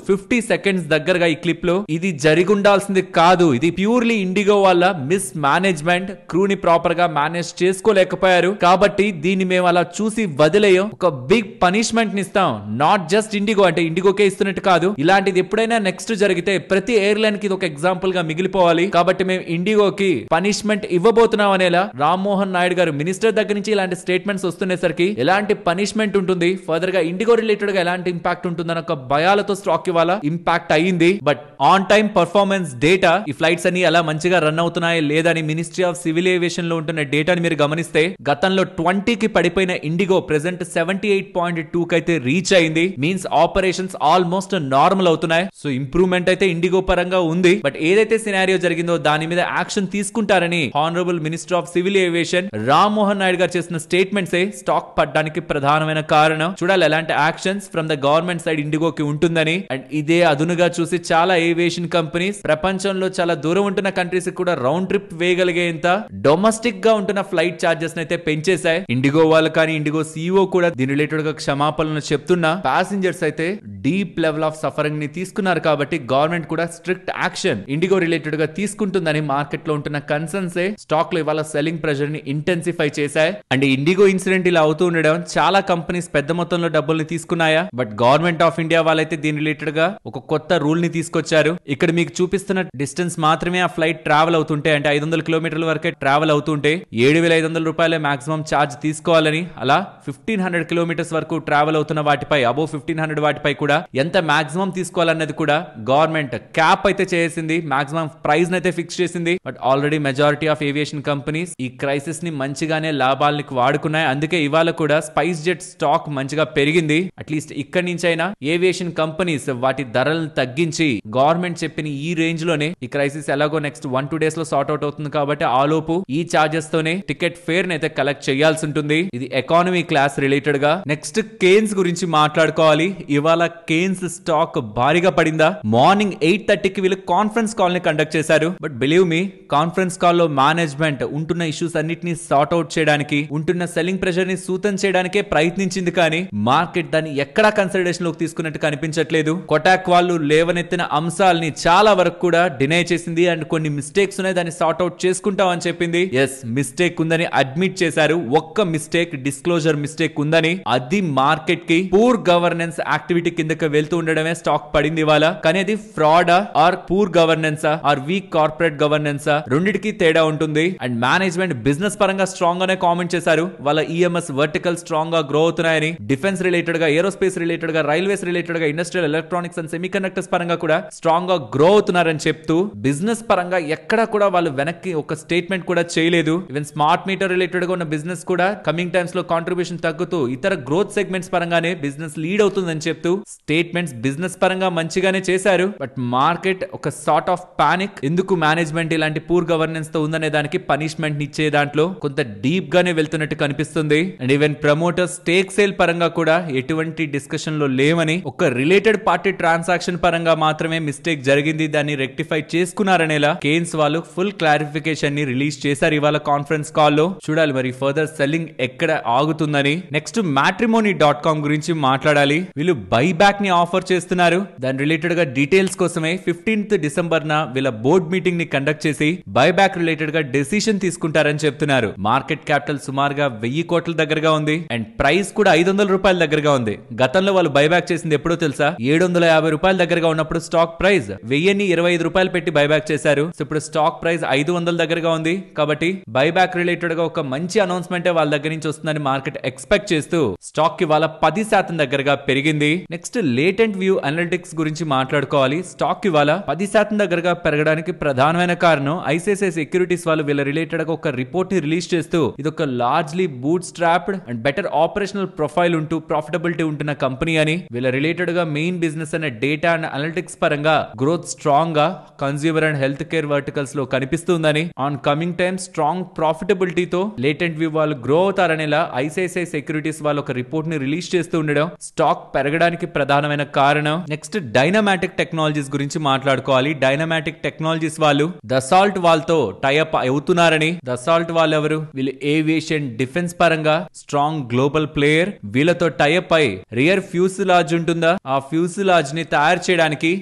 50 సెకండ్స్ దగ్గరగా ఈ క్లిప్ లో ఇది జరిగి ఉండాల్సింది కాదు, ఇది ప్యూర్లీ ఇండిగో వల్ల మిస్ మేనేజ్మెంట్, క్రూని ప్రాపర్ గా మేనేజ్ చేసుకోలేకపోయారు కాబట్టి దీన్ని మేము అలా చూసి వదిలేయం, ఒక బిగ్ పనిష్మెంట్ ని ఇస్తాం. నాట్ జస్ట్ ఇండిగో, అంటే ఇండిగోకే ఇస్తున్నట్టు కాదు, ఇలాంటిది ఎప్పుడైనా నెక్స్ట్ జరిగితే ప్రతి ఎయిర్లైన్ కి ఇది ఒక ఎగ్జాంపుల్ గా మిగిలిపోవాలి కాబట్టి మేము ఇండిగోకి పనిష్మెంట్ ఇవ్వబోతున్నాం అనేలా రామ్మోహన్ నాయుడు గారు మినిస్టర్ దగ్గర నుంచి ఇలాంటి స్టేట్మెంట్స్ వస్తునేసరికి ఎలాంటి పనిష్మెంట్ ఉంటుంది, ఫర్దర్ గా ఇండిగో రిలేటెడ్ గా ఎలాంటి ఇంపాక్ట్ ఉంటుందని ఒక భయాలతో స్టాక్ ఇవాళ ఇంపాక్ట్ అయ్యింది. But on time performance data, ఈ ఫ్లైట్స్ అన్ని ఎలా మంచిగా రన్ అవుతున్నాయి లేదని మినిస్ట్రీ ఆఫ్ సివిల్ ఏవియేషన్ లో ఉంటున్న డేటాని మీరు గమనిస్తే గతంలో 20 కి పడిపోయిన ఇండిగో ప్రెసెంట్ 78.2 కి అయితే రీచ్ అయింది. మీన్స్ ఆపరేషన్స్ ఆల్మోస్ట్ నార్మల్ అవుతున్నాయి. సో ఇంప్రూవ్మెంట్ అయితే ఇండిగో పరంగా ఉంది. బట్ ఏదైతే సినారియో జరిగిందో దాని మీద యాక్షన్ తీసుకుంటారని honourable minister of civil aviation Ram Mohan Naidu garu చేసిన స్టేట్మెంట్స్ స్టాక్ పడడానికి ప్రధానమైన కారణం. చూడాలి ఎలాంటి actions from the government side ఇండిగోకి ఉంటుందని. అండ్ ఇదే అదునుగా చూసి చాలా ఏవియేషన్ కంపెనీస్ ప్రపంచంలో చాలా దూరం ఉంటున్న కంట్రీస్ కూడా రౌండ్ ట్రిప్ వేయగలిగేంత డొమెస్టిక్ గా ఉంటున్న ఫ్లైట్ చార్జెస్ అయితే పెంచేశాయి. ఇండిగో వాళ్ళు కానీ ఇండిగో సిఇఓ కూడా దీని రిలేటెడ్ గా క్షమాపణలు చెప్తున్నా ప్యాసింజర్స్ అయితే డీప్ లెవెల్ ఆఫ్ సఫరింగ్ ని తీసుకున్నారు కాబట్టి గవర్నమెంట్ కూడా స్ట్రిక్ట్ యాక్షన్ ఇండిగో రిలేటెడ్ గా తీసుకుంటుందని మార్కెట్ లో ఉంటున్న కన్సర్న్స్ స్టాక్ లో ఇవాళ సెల్లింగ్ ప్రెషర్ ని ఇంటెన్సిఫై చేశాయి. అండ్ ఇండిగో ఇన్సిడెంట్ ఇలా అవుతూ ఉండడం చాలా కంపెనీస్ పెద్ద మొత్తంలో డబ్బుల్ని తీసుకున్నాయా? బట్ గవర్నమెంట్ ఆఫ్ ఇండియా వాళ్ళైతే దీని రిలేటెడ్ గా ఒక కొత్త రూల్ ని తీసుకొచ్చారు. ఇక్కడ మీకు చూపిస్తున్న డిస్టెన్స్ మాత్రమే ఆ ఫ్లైట్ ట్రావెల్ అవుతుంటే, అంటే 500 కిలోమీటర్ల వరకే ట్రావెల్ అవుతుంటే 7,500 రూపాయలే మాక్సిమం ఛార్జ్ తీసుకోవాలని, అలా 1500 కిలోమీటర్స్ వరకు ట్రావెల్ అవుతున్న వాటిపై అబోవ్ 1500 వాటిపై కూడా ఎంత మాక్సిమం తీసుకోవాలన్నది కూడా గవర్నమెంట్ క్యాప్ అయితే చేసింది. మాక్సిమం ప్రైస్ అయితే ఫిక్స్ ఫిక్స్ చేసింది. But already majority of aviation companies ఈ క్రైసిస్ ని మంచిగానే లాభాలకి వాడుకున్నాయి. అందుకే ఇవాళ కూడా స్పైస్ జెట్ స్టాక్ మంచిగా పెరిగింది. అట్లీస్ట్ ఇక్కడి నుంచి అయినా ఏవియేషన్ కంపెనీస్ వాటి ధరలను తగ్గించి గవర్నమెంట్ చెప్పిన ఈ రేంజ్ లోనే ఈ క్రైసిస్ ఎలాగో నెక్స్ట్ 1-2 days లో సార్ట్ అవుట్ అవుతుంది కాబట్టి ఆ లోపు ఈ చార్జెస్ తోనే టికెట్ ఫేర్ అయితే కలెక్ట్ చేయాల్సి ఉంటుంది. ఇది ఎకానమీ క్లాస్ రిలేటెడ్ గా. నెక్స్ట్ కేన్స్ గురించి మాట్లాడుకోవాలి. ఇవాళ కేన్స్ స్టాక్ భారీగా పడిందా? మార్నింగ్ 8:30కి వీళ్ళు కాన్ఫరెన్స్ కాల్ ని కండక్ట్ చేశారు. But believe me, conference call లో మేనేజ్మెంట్ ఉంటున్న ఇష్యూస్ అన్నిటిని సార్ట్ అవుట్ చేయడానికి, ఉంటున్న సెల్లింగ్ ప్రెషర్ ని సూతం చేయడానికే ప్రయత్నించింది. కానీ మార్కెట్ దాన్ని ఎక్కడా కన్సిడరేషన్ లోకి తీసుకున్నట్టు కనిపించట్లేదు. కొటాక్ వాళ్ళు లేవనెత్తిన అంశాలని చాలా వరకు కూడా డినై చేసింది. అండ్ కొన్ని మిస్టేక్స్ ఉన్నాయి, దాన్ని సార్ట్ అవుట్ చేసుకుంటాం అని చెప్పింది. ఎస్, మిస్టేక్ ఉందని అడ్మిట్ చేశారు. ఒక్క మిస్టేక్, డిస్క్లోజర్ మిస్టేక్ ఉందని. అది మార్కెట్ కి పూర్ గవర్నెన్స్ యాక్టివిటీ కిందకి వెళ్తూ ఉండడమే స్టాక్ పడింది ఇవాళ. కానీ అది fraud or poor governance or weak corporate governance, రెండిటికి తేడా ఉంటుంది. అండ్ మేనేజ్మెంట్ బిజినెస్ పరంగా స్ట్రాంగ్ గానే కామెంట్ చేశారు. వాళ్ళ ఈఎంఎస్ వర్టికల్ స్ట్రాంగ్ గా గ్రో అవుతున్నాయని, డిఫెన్స్ రిలేటెడ్ గా, ఏరోస్పేస్ రిలేటెడ్ గా, రైల్వేస్ రిలేటెడ్ గా, industrial electronics and semiconductors పరంగా కూడా స్ట్రాంగ్ గా గ్రో అవుతున్నారని చెప్తూ బిజినెస్ పరంగా ఎక్కడా కూడా వాళ్ళు వెనక్కి ఒక స్టేట్మెంట్ కూడా చేయలేదు. ఈవెన్ స్మార్ట్ మీటర్ రిలేటెడ్ గా ఉన్న బిజినెస్ కూడా కమింగ్ టైమ్స్ లో కాంట్రిబ్యూషన్ తగ్గుతూ ఇతర గ్రోత్ సెగ్మెంట్స్ పరంగానే బిజినెస్ లీడ్ అవుతుందని చెప్తూ స్టేట్మెంట్స్ బిజినెస్ పరంగా మంచిగానే చేశారు. బట్ మార్కెట్ ఒక సార్ట్ ఆఫ్ పానిక్, ఎందుకు మేనేజ్మెంట్ ఇలాంటి పూర్ గవర్నెన్స్ తో ఉందనే దానికి పనిష్మెంట్ ఇచ్చే దాంట్లో కొంత డీప్ గానే వెళ్తున్నట్టు కనిపిస్తుంది. And even promoter stake sale పరంగా కూడా ఎటువంటి డిస్కషన్ లో లేవని, ఒక రిలేటెడ్ పార్టీ ట్రాన్సాక్షన్ పరంగా మాత్రమే మిస్టేక్ జరిగింది, దాన్ని రెక్టిఫై చేసుకున్నారనేలా కేన్స్ వాళ్ళు ఫుల్ క్లారిఫికేషన్ ని రిలీజ్ చేశారు ఇవాళ కాన్ఫరెన్స్ కాల్ లో. చూడాలి మరి ఫర్దర్ సెల్లింగ్ ఎక్కడ ఆగుతుందని. నెక్స్ట్ matrimony.com గురించి మాట్లాడాలి. వీళ్ళు బైబ్యాక్ ని ఆఫర్ చేస్తున్నారు. దాని రిలేటెడ్ గా డీటెయిల్స్ కోసమే 15th December వీళ్ళ బోర్డ్ మీటింగ్ ని కండక్ట్ చేసి బైబ్యాక్ రిలేటెడ్ గా డెసిషన్ తీసుకుంటారని చెప్తున్నారు. మార్కెట్ క్యాపిటల్ సుమారుగా 1000 కోట్ల దగ్గరగా ఉంది. అండ్ ప్రైస్ కూడా 500 రూపాయల దగ్గరగా ఉంది. గతంలో వాళ్ళు బైబ్యాక్ చేసింది ఎప్పుడో తెలుసా? 750 రూపాయల దగ్గరగా ఉన్నప్పుడు స్టాక్ ప్రైస్ 1025 రూపాయలు పెట్టి బైబ్యాక్ చేశారు. సో ఇప్పుడు స్టాక్ ప్రైస్ 500 దగ్గరగా ఉంది. కాబట్టి బైబ్యాక్ రిలేటెడ్ గా ఒక మంచి అనౌన్స్మెంట్ వాళ్ళ దగ్గర నుంచి వస్తుందని మార్కెట్ ఎక్స్పెక్ట్ చేస్తూ స్టాక్ కి వాళ్ళ 10% దగ్గరగా పెరిగింది. నెక్స్ట్ లేటెంట్ వ్యూ అనలిటిక్స్ గురించి మాట్లాడుకోవాలి. స్టాక్ కి వాళ్ళ 10% దగ్గరగా పెరగడానికి ప్రధానమైన కారణం ఐసిఐసిఐ సెక్యూరిటీస్ వాళ్ళు వీళ్ళ రిలేటెడ్ గా ఒక రిపోర్ట్ ని రిలీజ్ చేస్తూ ఇది ఒక largely bootstrapped and better operational profile ఉంటూ ప్రాఫిటబిలిటీ ఉంటున్న కంపెనీ అని, వీళ్ళ రిలేటెడ్ గా మెయిన్ బిజినెస్ అనే డేటా అండ్ అనలిటిక్స్ పరంగా గ్రోత్ స్ట్రాంగ్ గా consumer and health care verticals లో కనిపిస్తుందని, ఆన్ కమింగ్ టైమ్ స్ట్రాంగ్ ప్రాఫిటబిలిటీతో లేటెంట్ వ్యూ వాళ్ళు గ్రో అవుతారనేలా ఐసిఐసిఐ సెక్యూరిటీస్ వాళ్ళు ఒక రిపోర్ట్ ని రిలీజ్ చేస్తూ ఉండడం స్టాక్ పెరగడానికి ప్రధానమైన కారణం. నెక్స్ట్ డైనమాటిక్ టెక్నాలజీస్ గురించి మాట్లాడుకోవాలి. డైనమాటిక్ టెక్నాలజీస్ వాళ్ళు దసాల్ట్ వాళ్ళతో టైఅప్ అవుతున్నారని. దసాల్ట్ వాళ్ళు ఎవరు? వీళ్ళు ఏవియేషన్ డిఫెన్స్ పరంగా స్ట్రాంగ్ గ్లోబల్ ప్లేయర్. వీళ్ళతో టైఅప్ అయి రియర్ ఫ్యూసిలాజ్ ఉంటుందా, ఆ ఫ్యూసిలాజ్ ని తయారు చేయడానికి,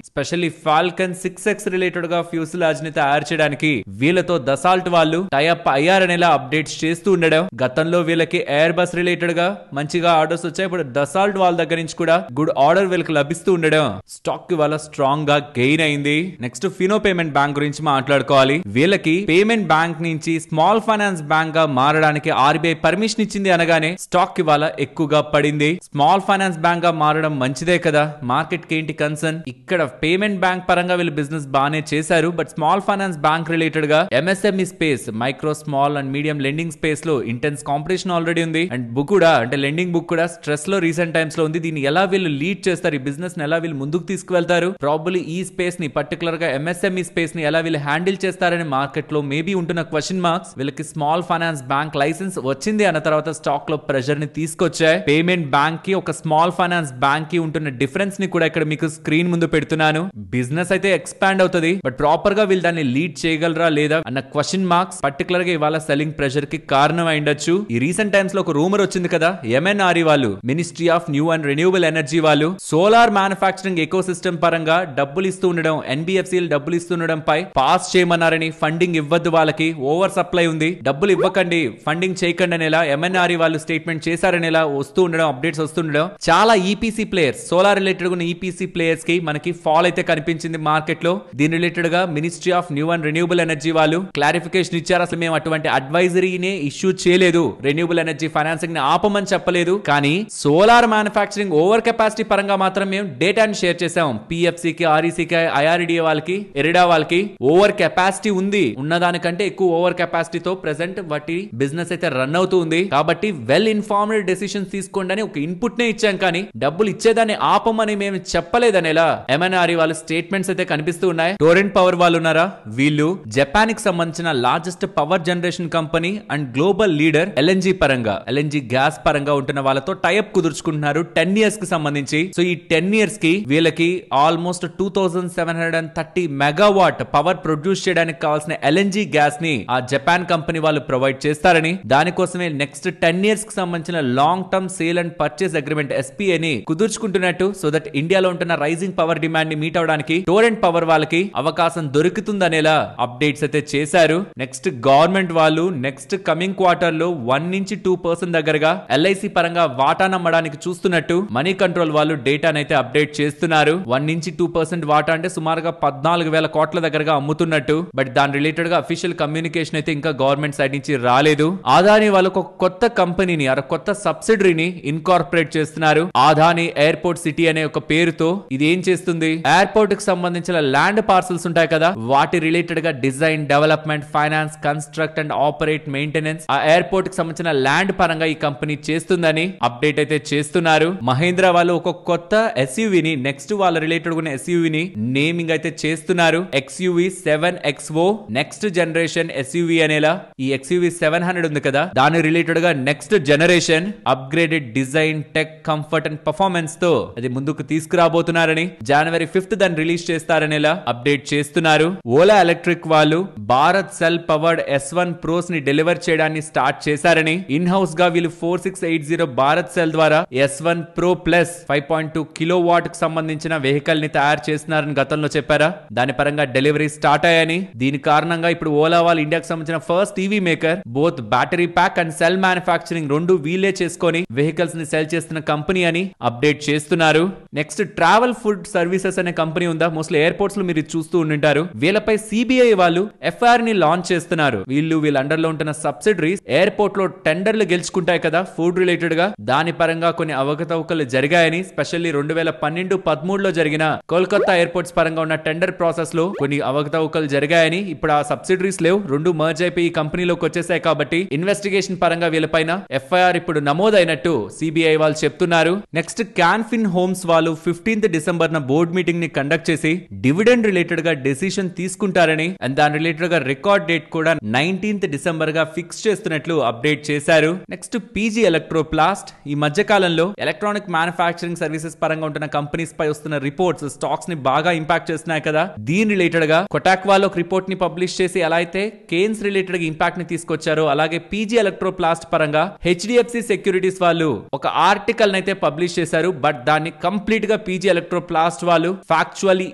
స్పెషల్లీ ఫాల్కన్ 6X రిలేటెడ్ గా ఫ్యూసిలాజ్ ని తయారు చేయడానికి వీళ్ళతో దసాల్ట్ వాళ్ళు టైఅప్ అయ్యారనేలా అప్డేట్స్ చేస్తూ ఉండడం. గతంలో వీళ్ళకి ఎయిర్ బస్ రిలేటెడ్ గా మంచిగా ఆర్డర్స్ వచ్చాయి. ఇప్పుడు దసాల్ట్ వాళ్ళ దగ్గర నుంచి కూడా గుడ్ ఆర్డర్ వీళ్ళకి లభిస్తూ ఉండడం స్టాక్ కి వాళ్ళ స్ట్రాంగ్ గా గెయిన్ అయింది. నెక్స్ట్ ఫినో పేమెంట్ బ్యాంక్ గురించి మాట్లాడుకోవాలి. వీళ్ళకి పేమెంట్ బ్యాంక్ నుంచి స్మాల్ ఫైనాన్స్ బ్యాంక్ గా మారడానికి ఆర్బీఐ పర్మిషన్ ఇచ్చింది అనగానే స్టాక్ కి వాళ్ళ ఎక్కువగా పడింది. స్మాల్ ఫైనాన్స్ బ్యాంక్ గా మారడం మంచిదే కదా, మార్కెట్ కి ఏంటి కన్సర్న్? ఇక్కడ పేమెంట్ బ్యాంక్ పరంగా వీళ్ళు బిజినెస్ బానే చేశారు. But small finance bank related గా MSME space, micro small and medium lending space లో ఇంటెన్స్ కాంపిటీషన్ ఆల్రెడీ ఉంది. అండ్ బుక్ కూడా అంటే లెండింగ్ బుక్ కూడా స్ట్రెస్ లో రీసెంట్ టైమ్స్ లో ఉంది. దీన్ని ఎలా వీళ్ళు లీడ్ చేస్తారు, ఈ బిజినెస్ ని ఎలా వీళ్ళు ముందుకు తీసుకువెళ్తారు, ప్రాబబ్లీ ఈ స్పేస్ ని పర్టికులర్ గా ఎంఎస్ఎంఈ స్పేస్ ని ఎలా వీళ్ళు హ్యాండిల్ చేస్తారని మార్కెట్ లో మేబీ ఉంటున్న క్వశ్చన్ మార్క్స్ వీళ్ళకి స్మాల్ ఫైనాన్స్ బ్యాంక్ లైసెన్స్ వచ్చింది అన్న తర్వాత స్టాక్ లో ప్రెషర్ ని తీసుకొచ్చాయి. పేమెంట్ బ్యాంక్ కి ఒక స్మాల్ ఫైనాన్స్ బ్యాంక్ కి ఉంటున్న డిఫరెన్స్ ని కూడా ఇక్కడ మీకు స్క్రీన్ ముందు పెడుతున్నాను. బిజినెస్ అయితే ఎక్స్పాండ్ అవుతుంది, బట్ ప్రాపర్ గా వీళ్ళు దాన్ని లీడ్ చేయగలరా లేదా అన్న క్వశ్చన్ మార్క్స్ పర్టికులర్ గా ఇవాళ సెల్లింగ్ ప్రెషర్ కి కారణం అయిండొచ్చు. ఈ రీసెంట్ టైమ్స్ లో ఒక రూమర్ వచ్చింది కదా, ఎంఎన్ఆర్ఈ వాళ్ళు, ministry of new and renewable energy వాళ్ళు సోలార్ మ్యానుఫాక్చరింగ్ ఎకో సిస్టమ్ పరంగా డబ్బులు ఇస్తూ ఉండడం, ఎన్బిఎఫ్సిలు డబ్బులు ఇస్తుండడం పై పాస్ చేయమన్నారని, ఫండింగ్ ఇవ్వద్దు, వాళ్ళకి ఓవర్ సప్లై ఉంది, డబ్బులు ఇవ్వకండి, ఫండింగ్ చేయకండి అనేలా ఎంఎన్ఆర్ఈ వాళ్ళు స్టేట్మెంట్ చేశారనేలా వస్తూ ఉండడం, అప్డేట్స్ వస్తుండడం చాలా ఈపీసీ ప్లేయర్స్, సోలార్ రిలేటెడ్ ఉన్న ఈపీసీ ప్లేయర్స్ కి మనకి ఫాల్ అయితే కనిపించింది మార్కెట్ లో. దీని రిలేటెడ్ గా ministry of new and renewable energy వాళ్ళు క్లారిఫికేషన్ ఇచ్చారు. అసలు మేము అటువంటి అడ్వైజరీనే ఇష్యూ చేయలేదు, రెన్యూవబుల్ ఎనర్జీ ఫైనాన్సింగ్ ని ఆపమని చెప్పలేదు, కానీ సోలార్ మ్యానుఫాక్చరింగ్ ఓవర్ కెపాసిటీ పరంగా మాత్రం మేము డేటాని షేర్ చేసాం. పిఎఫ్సి కి, ఆర్ఈసీ కి, ఐఆర్డిఏ వాళ్ళకి, ఎరిడా వాళ్ళకి ఓవర్ ఓవర్ కెపాసిటీ ఉంది, ఉన్నదానికంటే ఎక్కువ ఓవర్ కెపాసిటీతో ప్రెసెంట్ వాటి బిజినెస్ అయితే రన్ అవుతూ ఉంది. కాబట్టి వెల్ ఇన్ఫార్మ్డ్ డెసిషన్స్ తీసుకోండి అని ఒక ఇన్పుట్ నే ఇచ్చాం, కానీ డబ్బులు ఇచ్చేదాన్ని ఆపమని మేము చెప్పలేదనేలా ఎంఎన్ఆర్ఈ వాళ్ళ స్టేట్మెంట్స్ అయితే కనిపిస్తూ ఉన్నాయి. టోరెంట్ పవర్ వాళ్ళు ఉన్నారా, వీళ్ళు జపాన్ కి సంబంధించిన largest power generation company and global leader LNG పరంగా, ఎల్ఎన్జీ గ్యాస్ పరంగా ఉంటున్న వాళ్ళతో టైఅప్ కుదుర్చుకుంటున్నారు 10 years కి సంబంధించి. సో ఈ 10 years కి వీళ్ళకి ఆల్మోస్ట్ 2730 మెగావాట్ పవర్ ప్రొడ్యూస్ చేయడానికి కావాల్సిన ఎల్ఎన్జీ గ్యాస్ ని ఆ జపాన్ కంపెనీ వాళ్ళు ప్రొవైడ్ చేస్తారని, దానికోసమే నెక్స్ట్ 10 years కి సంబంధించిన long term sale and purchase agreement SPA ని కుదుర్చుకుంటున్నట్టు, సో దట్ ఇండియాలో ఉంటున్న రైజింగ్ పవర్ డిమాండ్ ని మీట్ అవడానికి టోరెంట్ పవర్ వాళ్ళకి అవకాశం దొరుకుతుందనేలా అప్డేట్స్ అయితే చేశారు. నెక్స్ట్ గవర్నమెంట్ వాళ్ళు నెక్స్ట్ కమింగ్ క్వార్టర్ లో 1-2% దగ్గరగా ఎల్ఐసి పరంగా వాటా నమ్మడానికి చూస్తున్నట్టు మనీ కంట్రోల్ వాళ్ళు డేటానైతే అప్డేట్ చేస్తున్నారు. 1-2% వాటా అంటే సుమారుగా 14,000 కోట్ల దగ్గరగా అమ్ముతున్నట్టు. బట్ దాని రిలేటెడ్ గా అఫీషియల్ కమ్యూనికేషన్ అయితే ఇంకా గవర్నమెంట్ సైడ్ నుంచి రాలేదు. అదాని వాళ్ళకు ఒక కొత్త కంపెనీని, కొత్త సబ్సిడరీని ఇన్కార్పొరేట్ చేస్తున్నారు. అదాని ఎయిర్పోర్ట్ సిటీ అనే ఒక పేరుతో. ఇది ఏం చేస్తుంది, ఎయిర్పోర్ట్ కి సంబంధించిన ల్యాండ్ పార్సల్స్ ఉంటాయి కదా, వాటి రిలేటెడ్ గా design, development, finance, construct and operate, maintenance ఆ ఎయిర్పోర్ట్ కి సంబంధించిన ల్యాండ్ పరంగా ఈ కంపెనీ చేస్తుందని అప్డేట్ అయితే చేస్తున్నారు. మహేంద్ర వాళ్ళు ఒక కొత్త ఎస్యూవీని, నెక్స్ట్ వాళ్ళ రిలేటెడ్ ఉన్న ఎస్యూవీని నేమింగ్ అయితే చేస్తున్నారు. XUV 7XO next generation SUV అనేలా. ఈ XUV 700 ఉంది కదా, దాని రిలేటెడ్ గా next generation upgraded design, tech, comfort and performance తో అది ముందుకు తీసుకురాబోతున్నారని, January 5th దాన్ని రిలీజ్ చేస్తారనేలా అప్డేట్ చేస్తున్నారు. ఓలా ఎలక్ట్రిక్ వాళ్ళు Bharat cell powered S1 pros ని డెలివర్ చేయడాన్ని స్టార్ట్ చేశారని, ఇన్ హౌస్ గా వీళ్ళు 4680 భారత్ సెల్ ద్వారా S1 Pro Plus 5.2 కిలోవాట్ కి సంబంధించిన వెహికల్ ని తయారు చేస్తున్నారని గతంలో చెప్పారా. దాని పరంగా డెలివరీ స్టార్ట్ అయ్యాయని, దీని కారణంగా ఇప్పుడు ఓలా వాళ్ళు ఇండియాకి సంబంధించిన first TV maker, both battery pack and cell manufacturing రెండు వీళ్ళే చేసుకొని వెహికల్స్ ని సెల్ చేస్తున్న కంపెనీ అని అప్డేట్ చేస్తున్నారు. నెక్స్ట్ ట్రావెల్ ఫుడ్ సర్వీసెస్ అనే కంపెనీ ఉందా, మోస్ట్లీ ఎయిర్పోర్ట్స్ లో మీరు చూస్తూ ఉంటుంటారు. వీళ్ళపై సిబిఐ వాళ్ళు ఎఫ్ఐఆర్ ని లాంచ్ చేస్తున్నారు. వీళ్ళ అండర్ లో ఉంటున్న సబ్సిడరీస్ ఎయిర్పోర్ట్ లో టెండర్లు గెలుచుకుంటాయి కదా ఫుడ్ రిలేటెడ్ గా, దాని పరంగా కొన్ని అవకతవకలు జరిగాయని, స్పెషల్లీ 2012-13లో జరిగిన కోల్కతా ఎయిర్పోర్ట్స్ పరంగా ఉన్న టెండర్ ప్రాసెస్ లో కొన్ని అవకతవకలు జరిగాయని, ఇప్పుడు ఆ సబ్సిడరీస్ లేవు, రెండు మర్జ్ అయిపోయి ఈ కంపెనీలోకి వచ్చేసాయి. కాబట్టి ఇన్వెస్టిగేషన్ పరంగా వీళ్ళపైన ఎఫ్ఐఆర్ ఇప్పుడు నమోదైనట్టు సిబిఐ వాళ్ళు చెప్తున్నారు. నెక్స్ట్ క్యాన్ఫిన్ హోమ్స్ వాళ్ళు 15th డిసెంబర్ బోర్డ్ మీటింగ్ ని కండక్ట్ చేసి డివిడెండ్ రిలేటెడ్ గా డెసిషన్ తీసుకుంటారని, అండ్ దాని రిలేటెడ్ గా రికార్డ్ డేట్ కూడా 19th డిసెంబర్ గా ఫిక్స్ చేస్తున్నట్లు అప్డేట్ చేశారు. నెక్స్ట్ పీజీ ఎలక్ట్రోప్లాస్ట్ ఈ మధ్య కాలంలో ఎలక్ట్రానిక్ మ్యానుఫ్యాక్చరింగ్ సర్వీసెస్ పరంగా ఉంటున్న కంపెనీస్ పై వస్తున్న రిపోర్ట్స్ స్టాక్స్ ని బాగా ఇంపాక్ట్ చేస్తున్నాయి కదా. దీని రిలేటెడ్ గా కొటాక్ వాళ్ళు ఒక రిపోర్ట్ ని పబ్లిష్ చేసి ఎలా అయితే కేన్స్ రిలేటెడ్ గా ఇంపాక్ట్ ని తీసుకొచ్చారో, అలాగే పీజీ ఎలక్ట్రోప్లాస్ట్ పరంగా హెచ్డిఎఫ్సి సెక్యూరిటీస్ వాళ్ళు ఒక ఆర్టికల్ అయితే పబ్లిష్ చేశారు. బట్ దాన్ని కంప్లీట్ గా పీజీ ఎలక్ట్రోప్లాస్ట్ వాళ్ళు ఫ్యాక్చువల్లీ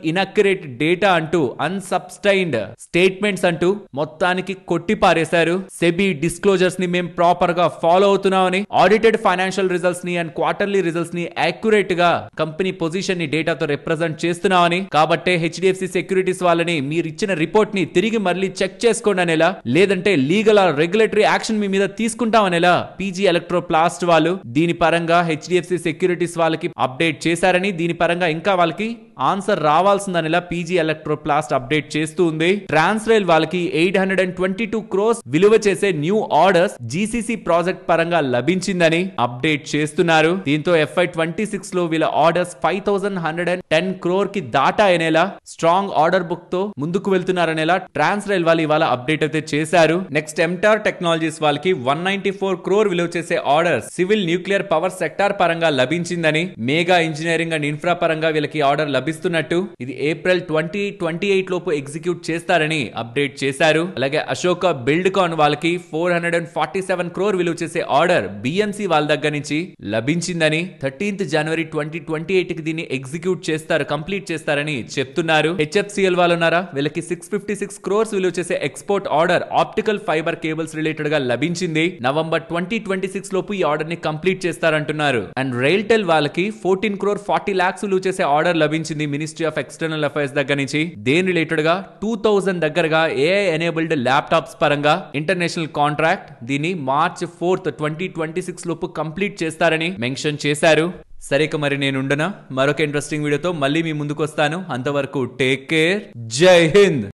ఇన్అక్యురేట్ డేటా అంటూ, అన్సబ్స్టైన్డ్ స్టేట్మెంట్స్ అంటూ మొత్తానికి కొట్టి పారేశారు. సెబీ డిస్క్లోజర్స్ ని మేము ప్రాపర్ గా ఫాలో అవుతున్నామని, ఆడిటెడ్ ఫైనాన్షియల్ రిజల్ట్స్ ని అండ్ క్వార్టర్లీ రిజల్ట్స్ ని యాక్యురేట్ గా కంపెనీ పొజిషన్ ని డేటాతో రిప్రజెంట్ చేస్తున్నామని, కాబట్టి హెచ్డిఎఫ్సి సెక్యూరిటీస్ వాళ్ళని మీరు ఇచ్చిన రిపోర్ట్ ని తిరిగి మళ్ళీ చెక్ చేసుకోండి అనేలా, లేదంటే లీగల్ ఆర్ రెగ్యులేటరీ యాక్షన్ మీ మీద తీసుకుంటాం అనేలా పీజీ ఎలక్ట్రోప్లాస్ట్ వాళ్ళు దీని పరంగా హెచ్డిఎఫ్సి సెక్యూరిటీస్ వాళ్ళకి అప్డేట్ చేశారని, దీని పరంగా ఇంకా వాళ్ళకి ఆన్సర్ రావాల్సిందనేలా పీజీ ఎలక్ట్రోప్లాస్ట్ అప్డేట్ చేస్తూ ఉంది. ట్రాన్స్రైల్ వాళ్ళకి 822 crores విలువ చేసే న్యూ ఆర్డర్స్ జీసీసీ ప్రాజెక్ట్ పరంగా లభించిందని అప్డేట్ చేస్తున్నారు. దీంతో FY26 లో వీళ్ళ ఆర్డర్స్ 5110 crore కి దాటాయనేలా స్ట్రాంగ్ ఆర్డర్ బుక్ తో ముందుకు వెళ్తున్నారనేలా ట్రాన్స్రైల్ వాళ్ళు ఇవాళ అప్డేట్ అయితే చేశారు. నెక్స్ట్ ఎంటార్ టెక్నాలజీస్ వాళ్ళకి 194 crore విలువ చేసే orders civil nuclear power sector పరంగా లభించిందని, మేగా ఇంజనీరింగ్ అండ్ ఇన్ఫ్రా పరంగా వీళ్ళకి ఆర్డర్ లభిస్తున్నట్టు, ఇది ఏప్రిల్ 2028 లోపు ఎగ్జిక్యూట్ చేస్తారని అప్డేట్ చేశారు. అలాగే అశోక బిల్డ్కాన్ వాళ్ళకి 447 crore విలువ చేసే ఆర్డర్ బిఎంసి వాళ్ళ దగ్గర నుంచి లభించిందని, 13th January 2028 కి దీన్ని ఎగ్జిక్యూట్ చేస్తారు, కంప్లీట్ చేస్తారని చెప్తున్నారు. హెచ్ఎఫ్సిఎల్ వాళ్ళు ఉన్నారా, వీళ్ళకి 656 crores విలువ చేసే export order optical fibre cables related గా లభించింది. నవంబర్ 2026 లోపు ఈ ఆర్డర్ ని కంప్లీట్ చేస్తారంటున్నారు. అండ్ రైల్టెల్ వాళ్ళకి 14 crore 40 lakhs విలువ చేసే ఆర్డర్ లభించింది మినిస్ట్రీ ఆఫ్ ఎక్స్టర్నల్ అఫైర్స్ దగ్గర నుంచి. దేని రిలేటెడ్ గా 2000 దగ్గరగా ఏఐ ఎనేబుల్డ్ ల్యాప్టాప్స్ పరంగా ఇంటర్నేషనల్ కాంట్రాక్ట్, దీన్ని March 4th 2026 లోపు కంప్లీట్ చేస్తారని మెన్షన్ చేశారు. సరే మరి నేను ఉండనా, మరొక ఇంట్రెస్టింగ్ వీడియోతో మళ్ళీ మీ ముందుకు వస్తాను. అంతవరకు టేక్ కేర్, జై హింద్.